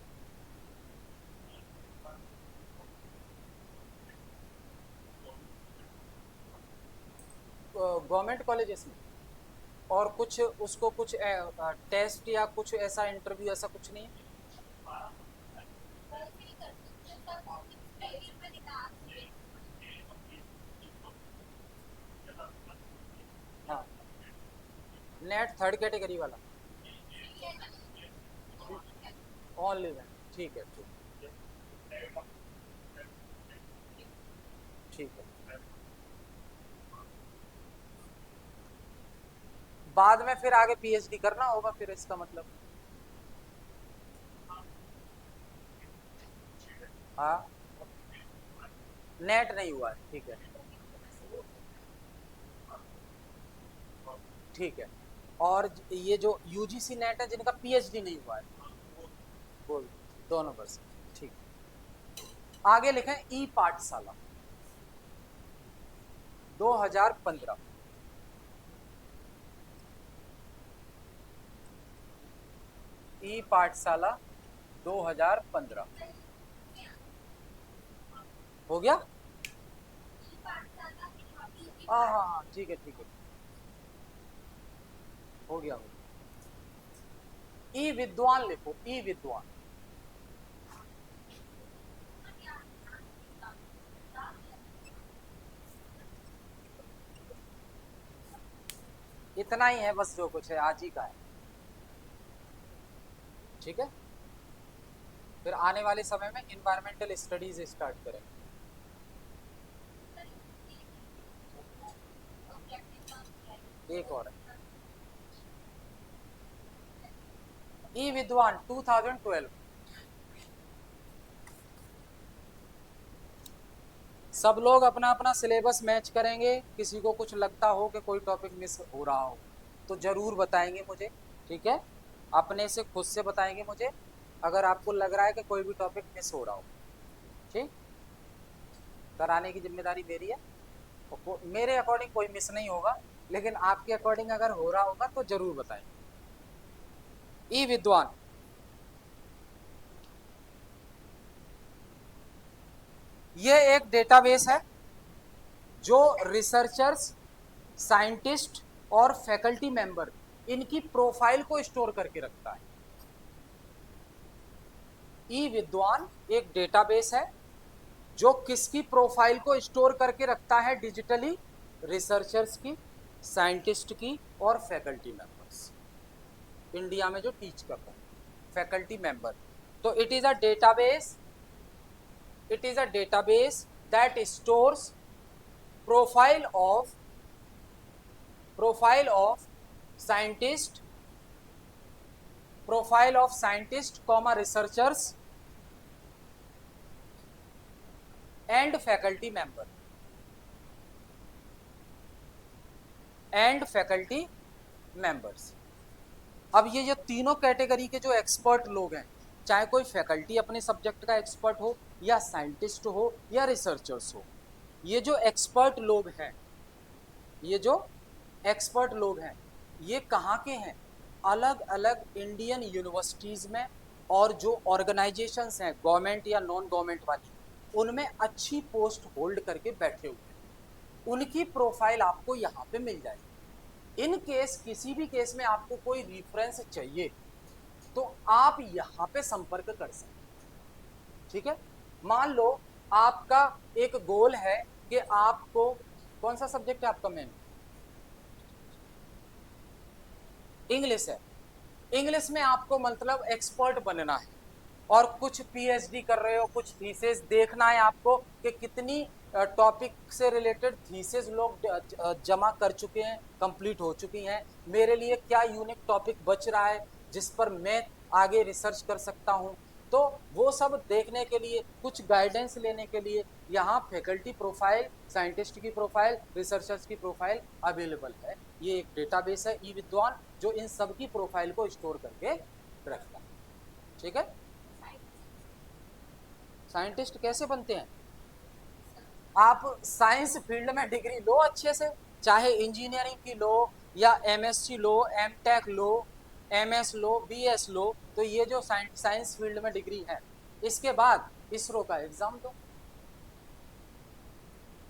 गवर्नमेंट कॉलेजेस में, और कुछ उसको कुछ टेस्ट या कुछ ऐसा इंटरव्यू ऐसा कुछ नहीं है? हाँ, नेट थर्ड कैटेगरी वाला, ओनली मैन, ठीक है, ठीक है। बाद में फिर आगे पीएचडी करना होगा फिर इसका मतलब। हाँ, नेट नहीं हुआ है, ठीक है, ठीक है। और ये जो यूजीसी नेट है जिनका पीएचडी नहीं हुआ है, बोल, दोनों बस, ठीक। आगे लिखें ई पाठशाला 2015, ई पाठशाला 2015 हो गया। हाँ हाँ हाँ, ठीक है, ठीक है, हो गया, हो गया। ई विद्वान लिखो, ई विद्वान, इतना ही है बस, जो कुछ है आज ही का है, ठीक है। फिर आने वाले समय में इन्वायरमेंटल स्टडीज स्टार्ट करें। एक और है, ई विद्वान 2012, सब लोग अपना अपना सिलेबस मैच करेंगे। किसी को कुछ लगता हो कि कोई टॉपिक मिस हो रहा हो तो जरूर बताएंगे मुझे, ठीक है, अपने से खुद से बताएंगे मुझे, अगर आपको लग रहा है कि कोई भी टॉपिक मिस हो रहा हो, ठीक, कराने की जिम्मेदारी मेरी है। मेरे अकॉर्डिंग कोई मिस नहीं होगा, लेकिन आपके अकॉर्डिंग अगर हो रहा होगा तो जरूर बताएंगे। ई विद्वान, ये एक डेटाबेस है जो रिसर्चर्स, साइंटिस्ट और फैकल्टी मेंबर इनकी प्रोफाइल को स्टोर करके रखता है। ई विद्वान एक डेटाबेस है जो किसकी प्रोफाइल को स्टोर करके रखता है? डिजिटली, रिसर्चर्स की, साइंटिस्ट की और फैकल्टी मेंबर्स, इंडिया में जो टीच कर रहे हैं फैकल्टी मेंबर। तो it is a database that stores profile of profile of scientist comma researchers and faculty member members. अब ये जो तीनों कैटेगरी के जो एक्सपर्ट लोग हैं, चाहे कोई फैकल्टी अपने सब्जेक्ट का एक्सपर्ट हो या साइंटिस्ट हो या रिसर्चर्स हो, ये जो एक्सपर्ट लोग हैं, ये जो एक्सपर्ट लोग हैं, ये कहाँ के हैं? अलग अलग इंडियन यूनिवर्सिटीज में, और जो ऑर्गेनाइजेशंस हैं गवर्नमेंट या नॉन गवर्नमेंट वाली, उनमें अच्छी पोस्ट होल्ड करके बैठे हुए हैं। उनकी प्रोफाइल आपको यहाँ पे मिल जाएगी। इन केस किसी भी केस में आपको कोई रेफरेंस चाहिए तो आप यहाँ पे संपर्क कर सकते हैं, ठीक है। मान लो आपका एक गोल है कि आपको, कौन सा सब्जेक्ट है आपका मेन? इंग्लिश है। इंग्लिश में आपको मतलब एक्सपर्ट बनना है और कुछ पीएचडी कर रहे हो, कुछ थीसिस देखना है आपको कि कितनी टॉपिक से रिलेटेड थीसिस लोग जमा कर चुके हैं, कंप्लीट हो चुकी हैं, मेरे लिए क्या यूनिक टॉपिक बच रहा है जिस पर मैं आगे रिसर्च कर सकता हूं। तो वो सब देखने के लिए, कुछ गाइडेंस लेने के लिए यहाँ फैकल्टी प्रोफाइल, साइंटिस्ट की प्रोफाइल, रिसर्चर्स की प्रोफाइल अवेलेबल है। ये एक डेटाबेस है ई विद्वान जो इन सब की प्रोफाइल को स्टोर करके रखता है, ठीक है। साइंटिस्ट कैसे बनते हैं? आप साइंस फील्ड में डिग्री लो अच्छे से, चाहे इंजीनियरिंग की लो या एमएससी लो, एमटेक लो, एमएस लो, बीएस लो, तो ये जो साइंस फील्ड में डिग्री है, इसके बाद इसरो का एग्जाम दो,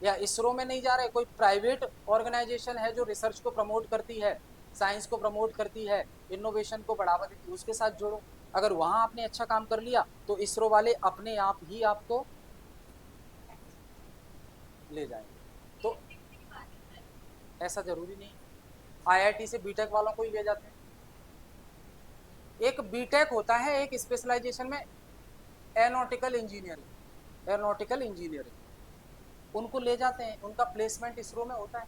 या इसरो में नहीं जा रहे, कोई प्राइवेट ऑर्गेनाइजेशन है जो रिसर्च को प्रमोट करती है, साइंस को प्रमोट करती है, इनोवेशन को बढ़ावा देती है, उसके साथ जोड़ो। अगर वहां आपने अच्छा काम कर लिया तो इसरो वाले अपने आप ही आपको ले जाएंगे। तो ऐसा जरूरी नहीं, आईआईटी से बीटेक वालों को ही ले जाते हैं। एक बीटेक होता है एक स्पेशलाइजेशन में, एरोनॉटिकल इंजीनियरिंग, एरोनॉटिकल इंजीनियरिंग उनको ले जाते हैं, उनका प्लेसमेंट इसरो में होता है।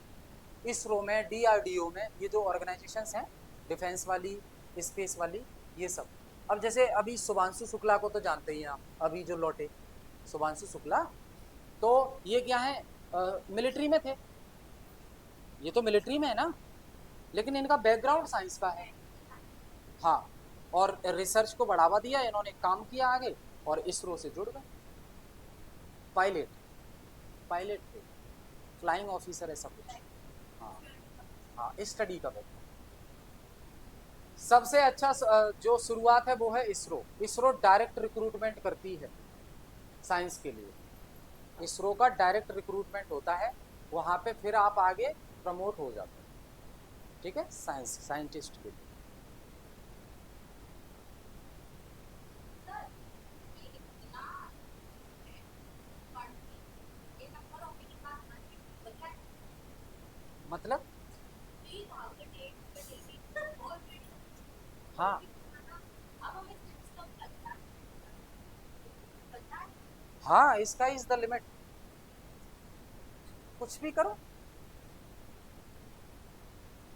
इसरो में, डीआरडीओ में, ये जो ऑर्गेनाइजेशंस हैं डिफेंस वाली, स्पेस वाली, ये सब। अब जैसे अभी शुभांशु शुक्ला को तो जानते ही हैं आप, अभी जो लौटे शुभांशु शुक्ला, तो ये क्या है, मिलिट्री में थे, ये तो मिलिट्री में है ना, लेकिन इनका बैकग्राउंड साइंस का है। हाँ, और रिसर्च को बढ़ावा दिया, इन्होंने काम किया आगे और इसरो से जुड़ गए। पायलट, पायलट थे, फ्लाइंग ऑफिसर ऐसा कुछ। हाँ हाँ, स्टडी का बैकग्राउंड। सबसे अच्छा जो शुरुआत है वो है इसरो। इसरो डायरेक्ट रिक्रूटमेंट करती है साइंस के लिए, इसरो का डायरेक्ट रिक्रूटमेंट होता है, वहां पे फिर आप आगे प्रमोट हो जाते हैं, ठीक है, साइंस साइंटिस्ट के लिए। मतलब हाँ हाँ, इसका इज द लिमिट, कुछ भी करो।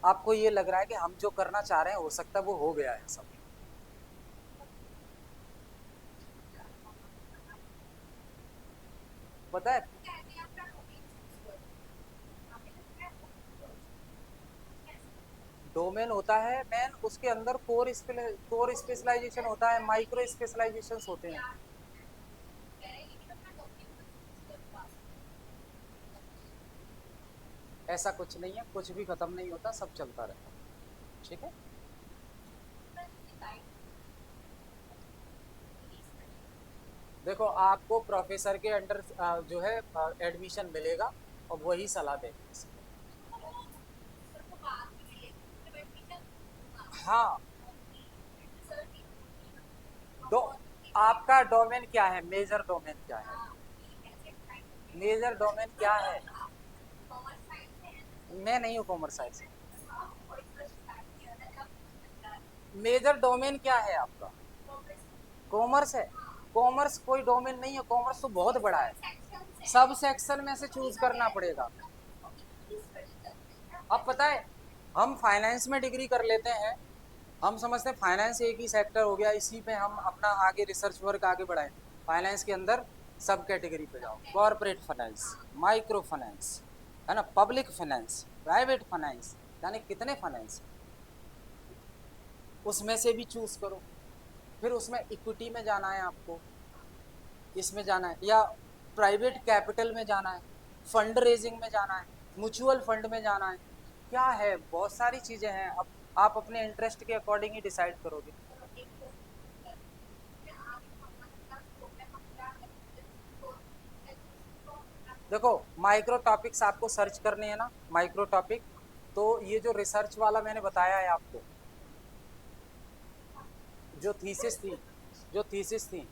आपको ये लग रहा है कि हम जो करना चाह रहे हैं हो सकता है वो हो गया है सब, पता है। डोमेन होता है मैन, उसके अंदर कोर स्पेशलाइजेशन होता है, माइक्रो स्पेशलाइजेशन होते हैं। ऐसा कुछ नहीं है, कुछ भी खत्म नहीं होता, सब चलता रहता है, ठीक है। देखो आपको प्रोफेसर के अंडर जो है एडमिशन मिलेगा और वही सलाह देंगे। हाँ, दो, आपका डोमेन क्या है, मेजर डोमेन क्या है, मेजर डोमेन क्या है। मैं नहीं हूँ कॉमर्स साइंस, मेजर डोमेन क्या है आपका, कॉमर्स है। कॉमर्स कोई डोमेन नहीं है, कॉमर्स तो बहुत बड़ा है, सब सेक्शन में से चूज करना पड़ेगा। अब पता है, हम फाइनेंस में डिग्री कर लेते हैं, हम समझते हैं फाइनेंस एक ही सेक्टर हो गया, इसी पे हम अपना आगे रिसर्च वर्क आगे बढ़ाएं। फाइनेंस के अंदर सब कैटेगरी पे जाओ, कॉर्पोरेट फाइनेंस, माइक्रो फाइनेंस, है ना, पब्लिक फाइनेंस, प्राइवेट फाइनेंस, यानी कितने फाइनेंस, उसमें से भी चूज करो। फिर उसमें इक्विटी में जाना है आपको, इसमें जाना है, या प्राइवेट कैपिटल में जाना है, फंड रेजिंग में जाना है, म्यूचुअल फंड में जाना है, क्या है, बहुत सारी चीजें हैं। अब आप अपने इंटरेस्ट के अकॉर्डिंग ही डिसाइड करोगे। देखो माइक्रो टॉपिक्स आपको सर्च करने हैं ना, माइक्रो टॉपिक, तो ये जो रिसर्च वाला मैंने बताया है आपको, जो थीसिस थी, जो थीसिस थी,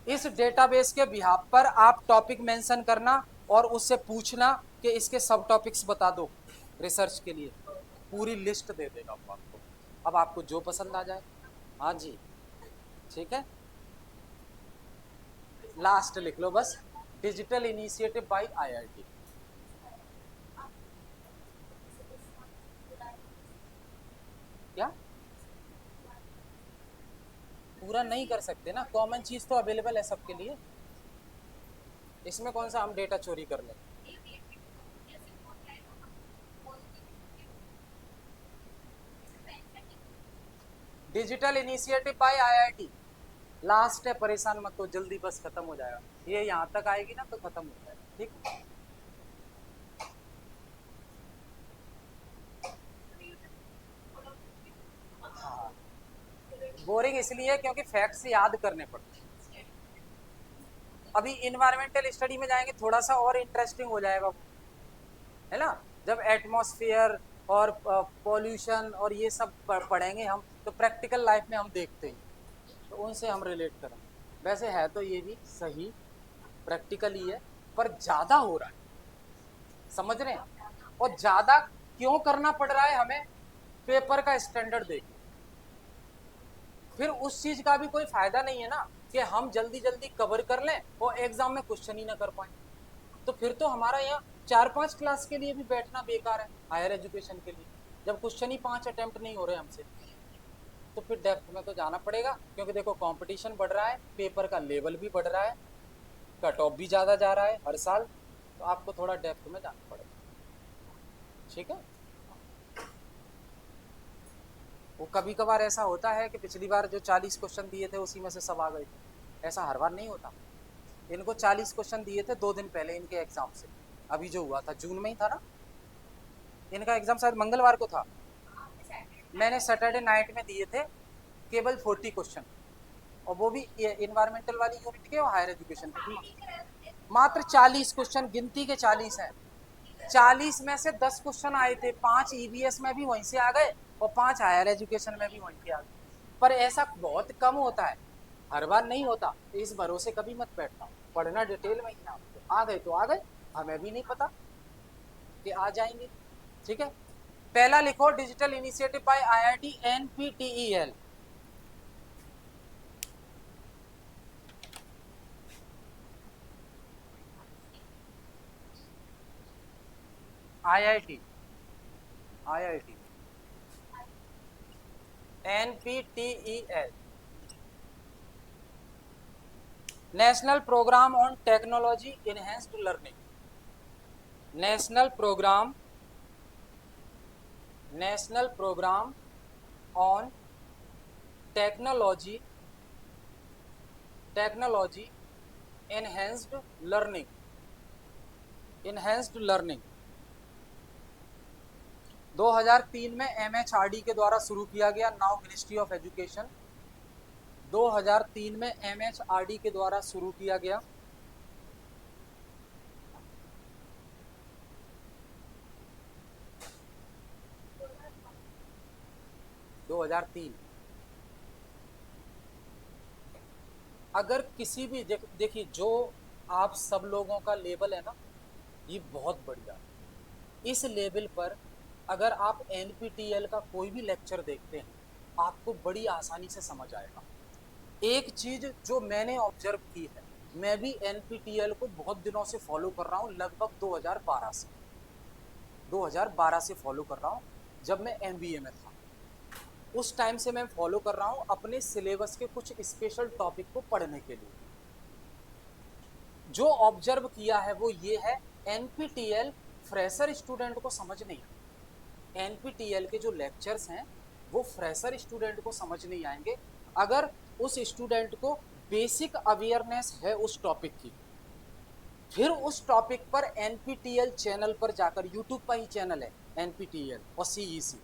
इस डेटाबेस के बिहाफ पर आप टॉपिक मेंशन करना और उससे पूछना कि इसके सब टॉपिक्स बता दो रिसर्च के लिए, पूरी लिस्ट दे देगा वो आपको। अब आपको जो पसंद आ जाए। हाँ जी, ठीक है, लास्ट लिख लो बस, डिजिटल इनिशिएटिव बाय आईआईटी। क्या, पूरा नहीं कर सकते ना, कॉमन चीज तो अवेलेबल है सबके लिए, इसमें कौन सा हम डेटा चोरी कर लें। Digital initiative by IIT, last है, परेशान मत हो, जल्दी बस खत्म हो जाएगा, ये यहाँ तक आएगी ना तो खत्म हो जाएगा, ठीक। हाँ, बोरिंग इसलिए क्योंकि फैक्ट्स याद करने पड़ते हैं। अभी इन्वायरमेंटल स्टडी में जाएंगे थोड़ा सा और इंटरेस्टिंग हो जाएगा वो, है ना, जब एटमॉस्फेयर और पॉल्यूशन और ये सब पढ़ेंगे हम, तो प्रैक्टिकल लाइफ में हम देखते हैं, तो उनसे हम रिलेट करेंगे। वैसे है तो ये भी सही, प्रैक्टिकल ही है, पर ज़्यादा हो रहा है, समझ रहे हैं? और ज़्यादा क्यों करना पड़ रहा है हमें? पेपर का स्टैंडर्ड देखिए, फिर उस चीज़ का भी कोई फायदा नहीं है ना कि हम जल्दी जल्दी कवर कर लें और एग्जाम में क्वेश्चन ही ना कर पाए, तो फिर तो हमारा यहाँ 4-5 क्लास के लिए भी बैठना बेकार है हायर एजुकेशन के लिए, जब क्वेश्चन ही 5 अटेम्प्ट नहीं हो रहे हमसे। तो फिर डेप्थ में तो जाना पड़ेगा, क्योंकि देखो कंपटीशन बढ़ रहा है, पेपर का लेवल भी बढ़ रहा है, कट ऑफ भी ज़्यादा जा रहा है हर साल, तो आपको थोड़ा डेप्थ में जाना पड़ेगा। ठीक है, वो कभी कभार ऐसा होता है कि पिछली बार जो 40 क्वेश्चन दिए थे उसी में से सब आ गए थे, ऐसा हर बार नहीं होता। इनको 40 क्वेश्चन दिए थे 2 दिन पहले इनके एग्जाम से, अभी जो हुआ था जून में ही था ना, इनका एग्जाम शायद मंगलवार को था, मैंने सैटरडे नाइट में दिए थे केवल 40 क्वेश्चन, और वो भी इन्वायरमेंटल वाली यूनिट के और हायर एजुकेशन के, मात्र 40 क्वेश्चन, गिनती के 40 हैं। 40 में से 10 क्वेश्चन आए थे, 5 ईवीएस में भी वहीं से आ गए और 5 हायर एजुकेशन में भी वहीं से आ गए, पर ऐसा बहुत कम होता है, हर बार नहीं होता, इस भरोसे कभी मत बैठना, पढ़ना डिटेल में ही ना, आ गए तो आ गए, हमें भी नहीं पता कि आ जाएंगे। ठीक है, पहला लिखो, digital initiative by IIT NPTEL. IIT IIT NPTEL, national program on technology enhanced learning, national program on technology enhanced learning 2003 में एमएचआरडी के द्वारा शुरू किया गया, नाउ मिनिस्ट्री ऑफ एजुकेशन। 2003 में एमएचआरडी के द्वारा शुरू किया गया, 2003। अगर किसी भी देखिए, जो आप सब लोगों का लेवल है ना, ये बहुत बढ़िया है, इस लेवल पर अगर आप एनपीटीईएल का कोई भी लेक्चर देखते हैं, आपको बड़ी आसानी से समझ आएगा। एक चीज जो मैंने ऑब्जर्व की है, मैं भी एनपीटीईएल को बहुत दिनों से फॉलो कर रहा हूँ, लगभग 2012 से फॉलो कर रहा हूँ, जब मैं एमबीए में था उस टाइम से मैं फॉलो कर रहा हूँ अपने सिलेबस के कुछ स्पेशल टॉपिक को पढ़ने के लिए। जो ऑब्जर्व किया है वो ये है, एनपीटीईएल फ्रेशर स्टूडेंट को समझ नहीं आएगा, एनपीटीईएल के जो लेक्चर्स हैं वो फ्रेशर स्टूडेंट को समझ नहीं आएंगे अगर उस स्टूडेंट को बेसिक अवेयरनेस है उस टॉपिक की। फिर उस टॉपिक पर एनपीटीईएल चैनल पर जाकर, यूट्यूब का ही चैनल है एनपीटीईएल और सीईसी,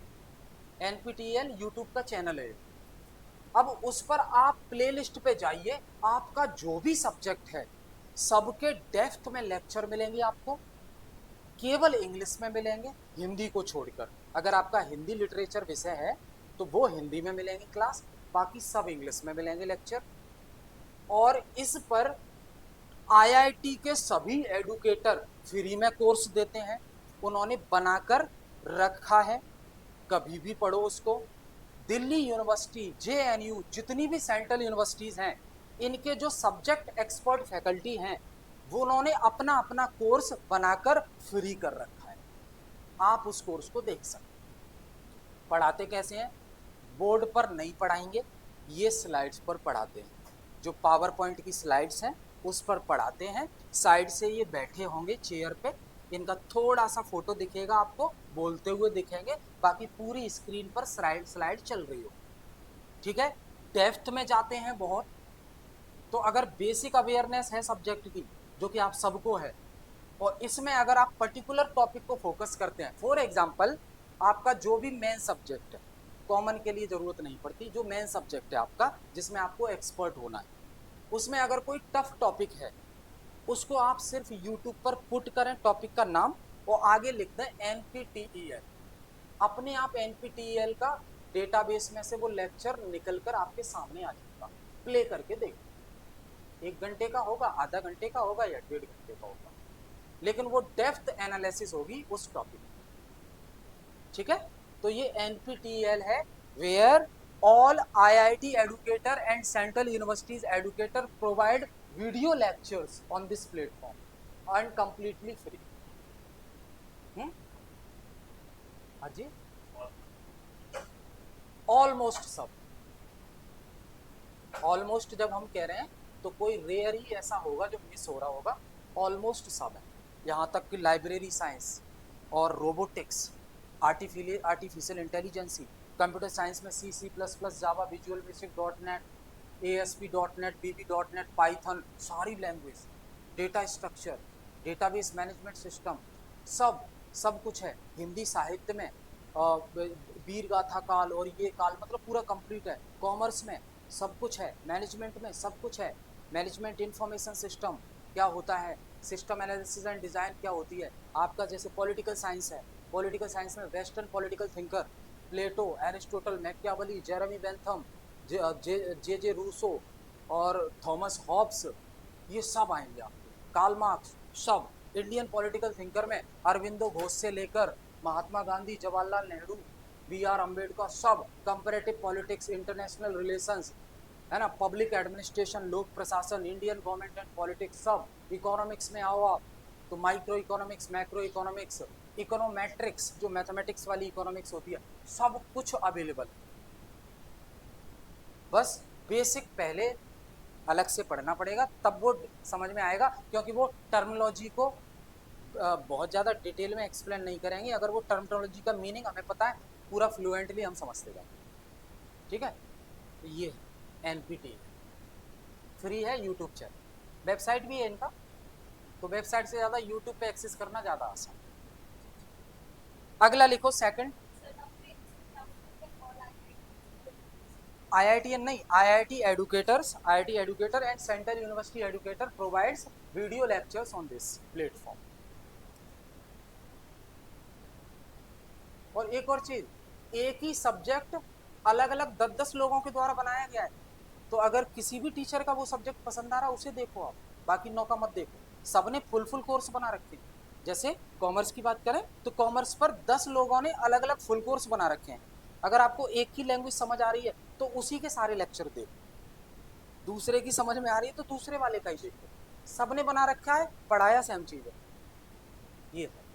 एनपीटीईएल यूट्यूब का चैनल है, अब उस पर आप प्लेलिस्ट पे जाइए, आपका जो भी सब्जेक्ट है सबके डेप्थ में लेक्चर मिलेंगे आपको, केवल इंग्लिश में मिलेंगे हिंदी को छोड़कर। अगर आपका हिंदी लिटरेचर विषय है तो वो हिंदी में मिलेंगे क्लास, बाकी सब इंग्लिश में मिलेंगे लेक्चर। और इस पर आईआईटी के सभी एडुकेटर फ्री में कोर्स देते हैं, उन्होंने बनाकर रखा है, कभी भी पढ़ो उसको। दिल्ली यूनिवर्सिटी, जेएनयू, जितनी भी सेंट्रल यूनिवर्सिटीज़ हैं, इनके जो सब्जेक्ट एक्सपर्ट फैकल्टी हैं वो उन्होंने अपना अपना कोर्स बनाकर फ्री कर रखा है, आप उस कोर्स को देख सकते हैं। पढ़ाते कैसे हैं? बोर्ड पर नहीं पढ़ाएंगे, ये स्लाइड्स पर पढ़ाते हैं, जो पावर पॉइंट की स्लाइड्स हैं उस पर पढ़ाते हैं, साइड से ये बैठे होंगे चेयर पे, इनका थोड़ा सा फोटो दिखेगा आपको, बोलते हुए दिखेंगे, बाकी पूरी स्क्रीन पर स्लाइड चल रही हो। ठीक है, डेप्थ में जाते हैं बहुत, तो अगर बेसिक अवेयरनेस है सब्जेक्ट की जो कि आप सबको है, और इसमें अगर आप पर्टिकुलर टॉपिक को फोकस करते हैं, फॉर एग्जांपल आपका जो भी मेन सब्जेक्ट है, कॉमन के लिए ज़रूरत नहीं पड़ती, जो मेन सब्जेक्ट है आपका जिसमें आपको एक्सपर्ट होना है, उसमें अगर कोई टफ टॉपिक है उसको आप सिर्फ यूट्यूब पर पुट करें टॉपिक का नाम और आगे लिख दें एनपीटीईएल, अपने आप एनपीटीईएल का डेटाबेस में से वो लेक्चर निकल कर आपके सामने आ जाएगा, प्ले करके देखो। 1 घंटे का होगा, आधा घंटे का होगा या 1.5 घंटे का होगा, लेकिन वो डेप्थ एनालिसिस होगी उस टॉपिक। ठीक है, तो ये एनपीटीईएल है, where all IIT educator and central universities educator provide video lectures on this platform and completely free. हाँ जी, ऑलमोस्ट सब। ऑलमोस्ट जब हम कह रहे हैं तो कोई रेयर ही ऐसा होगा जो मिस हो रहा होगा, ऑलमोस्ट सब है। यहाँ तक कि लाइब्रेरी साइंस और robotics, artificial intelligence, computer science में C plus plus, Java, visual basic, .NET, ASP.NET, VB.NET, Python, सारी language, data structure, database management system, सब कुछ है। हिंदी साहित्य में वीर गाथा काल और ये काल, मतलब पूरा कंप्लीट है। कॉमर्स में सब कुछ है, मैनेजमेंट में सब कुछ है। मैनेजमेंट इंफॉर्मेशन सिस्टम क्या होता है, सिस्टम एनालिसिस एंड डिज़ाइन क्या होती है आपका, जैसे पॉलिटिकल साइंस है, पॉलिटिकल साइंस में वेस्टर्न पॉलिटिकल थिंकर प्लेटो, एरिस्टोटल, मैकियावेली, जेरेमी बेंथम, जे रूसो और थॉमस हॉब्स, ये सब आएंगे आपको। कार्ल मार्क्स, सब। इंडियन पॉलिटिकल थिंकर में अरविंदो घोष से लेकर महात्मा गांधी, जवाहरलाल नेहरू, BR अम्बेडकर, सब। कंपैरेटिव पॉलिटिक्स, इंटरनेशनल रिलेशंस, है ना, पब्लिक एडमिनिस्ट्रेशन, लोक प्रशासन, इंडियन गवर्नमेंट एंड पॉलिटिक्स, सब। इकोनॉमिक्स में आओ आप तो micro economics, macro economics, econometrics जो मैथमेटिक्स वाली इकोनॉमिक्स होती है, सब कुछ अवेलेबल है। बस बेसिक पहले अलग से पढ़ना पड़ेगा, तब वो समझ में आएगा, क्योंकि वो टर्मिनोलॉजी को बहुत ज़्यादा डिटेल में एक्सप्लेन नहीं करेंगे। अगर वो टर्मिनोलॉजी का मीनिंग हमें पता है, पूरा फ्लुएंटली हम समझते जाएंगे। ठीक है, तो ये NPT फ्री है, यूट्यूब चैनल, वेबसाइट भी है इनका, तो वेबसाइट से ज़्यादा यूट्यूब पे एक्सेस करना ज़्यादा आसान। अगला लिखो, सेकंड। IITN नहीं, IIT educator and central university educator provides video lectures on this platform. और एक और चीज, एक ही सब्जेक्ट अलग अलग 10-10 लोगों के द्वारा बनाया गया है, तो अगर किसी भी टीचर का वो सब्जेक्ट पसंद आ रहा है उसे देखो आप, बाकी 9 का मत देखो। सबने फुल कोर्स बना रखे हैं। जैसे कॉमर्स की बात करें तो कॉमर्स पर 10 लोगों ने अलग अलग फुल कोर्स बना रखे हैं। अगर आपको एक ही लैंग्वेज समझ आ रही है तो उसी के सारे लेक्चर देखो, दूसरे की समझ में आ रही है तो दूसरे वाले का ही देखो। सबने बना रखा है, पढ़ाया सेम चीज है। ये है।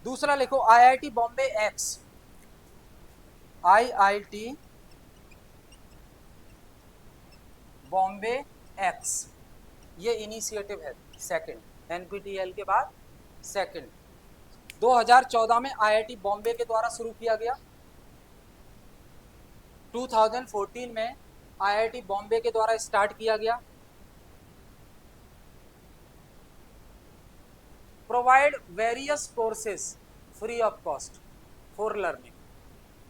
दूसरा लिखो, IIT Bombay x, IIT Bombay x, ये इनिशिएटिव है सेकंड, NPTEL के बाद सेकंड। 2014 में IIT बॉम्बे के द्वारा शुरू किया गया। 2014 में IIT बॉम्बे के द्वारा स्टार्ट किया गया। Provide various courses free of cost for learning,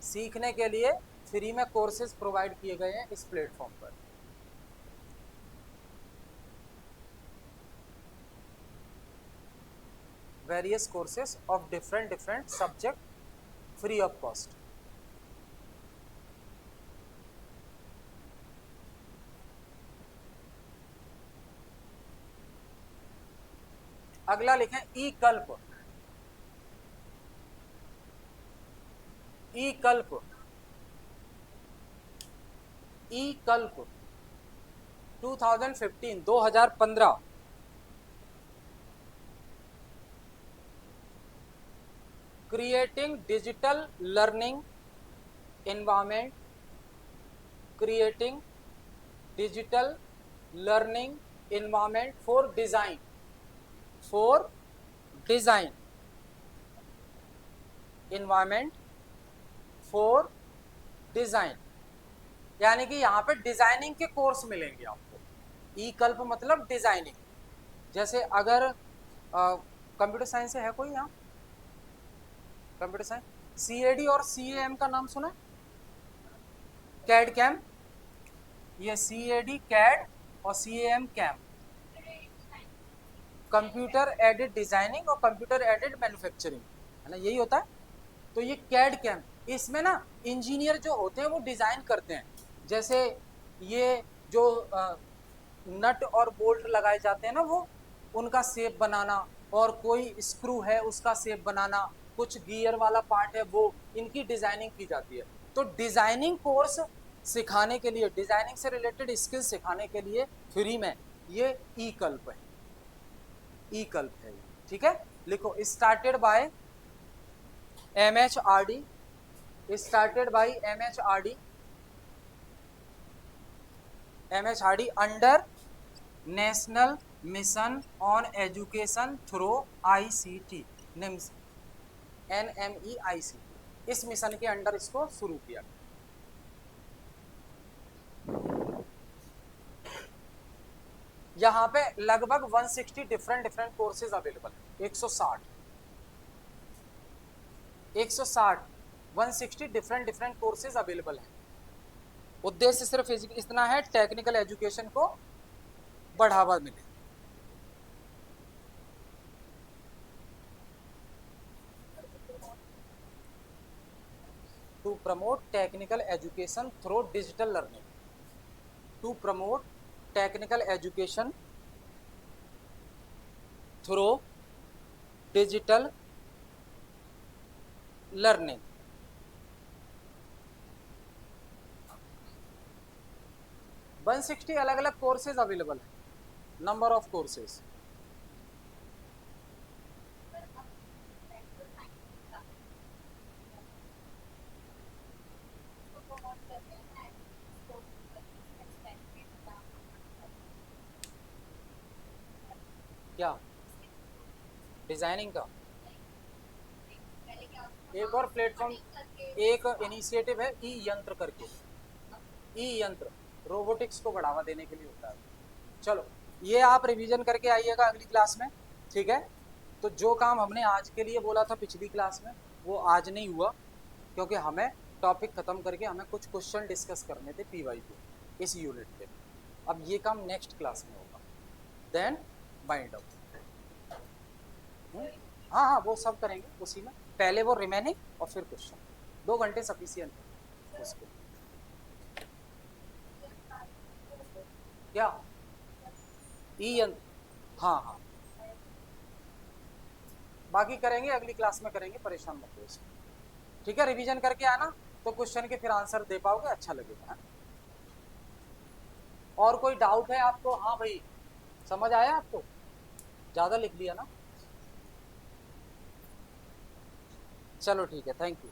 सीखने के लिए फ्री में कोर्सेज प्रोवाइड किए गए हैं इस प्लेटफॉर्म पर। Various courses of different subject free of cost. अगला लिखें, ई कल्प। ई कल्प 2015 creating digital learning environment, creating digital learning environment for design environment for design, यानी कि यहाँ पे डिजाइनिंग के कोर्स मिलेंगे आपको। ई कल्प मतलब डिजाइनिंग। जैसे अगर कंप्यूटर साइंस से है कोई यहाँ, कंप्यूटर साइंस, CAD और CAM का नाम सुना, कैड कैम, ये CAD कैड और CAM cam, computer aided designing और कंप्यूटर एडेड मैन्युफैक्चरिंग, है ना, यही होता है। तो ये कैड कैम, इसमें ना इंजीनियर जो होते हैं वो डिजाइन करते हैं, जैसे ये जो नट और बोल्ट लगाए जाते हैं ना, वो उनका शेप बनाना, और कोई स्क्रू है उसका शेप बनाना, कुछ गियर वाला पार्ट है वो, इनकी डिजाइनिंग की जाती है। तो डिजाइनिंग कोर्स सिखाने के लिए, डिजाइनिंग से रिलेटेड स्किल सिखाने के लिए फ्री में ये ई कल्प है, ई कल्प है, ठीक है। लिखो, started by MHRD, started by MHRD under national mission on education through ICT, NIMS NMEICT, इस मिशन के अंडर इसको शुरू किया। यहाँ पे लगभग 160 डिफरेंट कोर्सेज अवेलेबल है, 160 डिफरेंट कोर्सेज अवेलेबल है। उद्देश्य सिर्फ इतना है, टेक्निकल एजुकेशन को बढ़ावा मिले। To promote technical education through digital learning, to promote technical education through digital learning. One 160 अलग अलग कोर्सेज अवेलेबल है, नंबर ऑफ कोर्सेज। क्या डिजाइनिंग का एक और प्लेटफॉर्म, एक इनिशिएटिव है ई यंत्र करके, ई यंत्र रोबोटिक्स को बढ़ावा देने के लिए होता है। चलो ये आप रिवीजन करके आइएगा अगली क्लास में, ठीक है। तो जो काम हमने आज के लिए बोला था पिछली क्लास में वो आज नहीं हुआ, क्योंकि हमें टॉपिक खत्म करके हमें कुछ क्वेश्चन डिस्कस करने थे PYQ इस यूनिट पे। अब ये काम नेक्स्ट क्लास में होगा, देन बाइंड आउट। हाँ हाँ वो सब करेंगे उसी में, पहले वो रिमेनिंग और फिर क्वेश्चन, 2 घंटे सफिशियंट है उसको। क्या ई यंत्र, हाँ हाँ बाकी करेंगे अगली क्लास में करेंगे, परेशान मत हो इसमें, ठीक है। रिवीजन करके आना तो क्वेश्चन के फिर आंसर दे पाओगे, अच्छा लगेगा। है? और कोई डाउट है आपको? हाँ भाई समझ आया आपको? ज्यादा लिख लिया ना? चलो ठीक है, थैंक यू।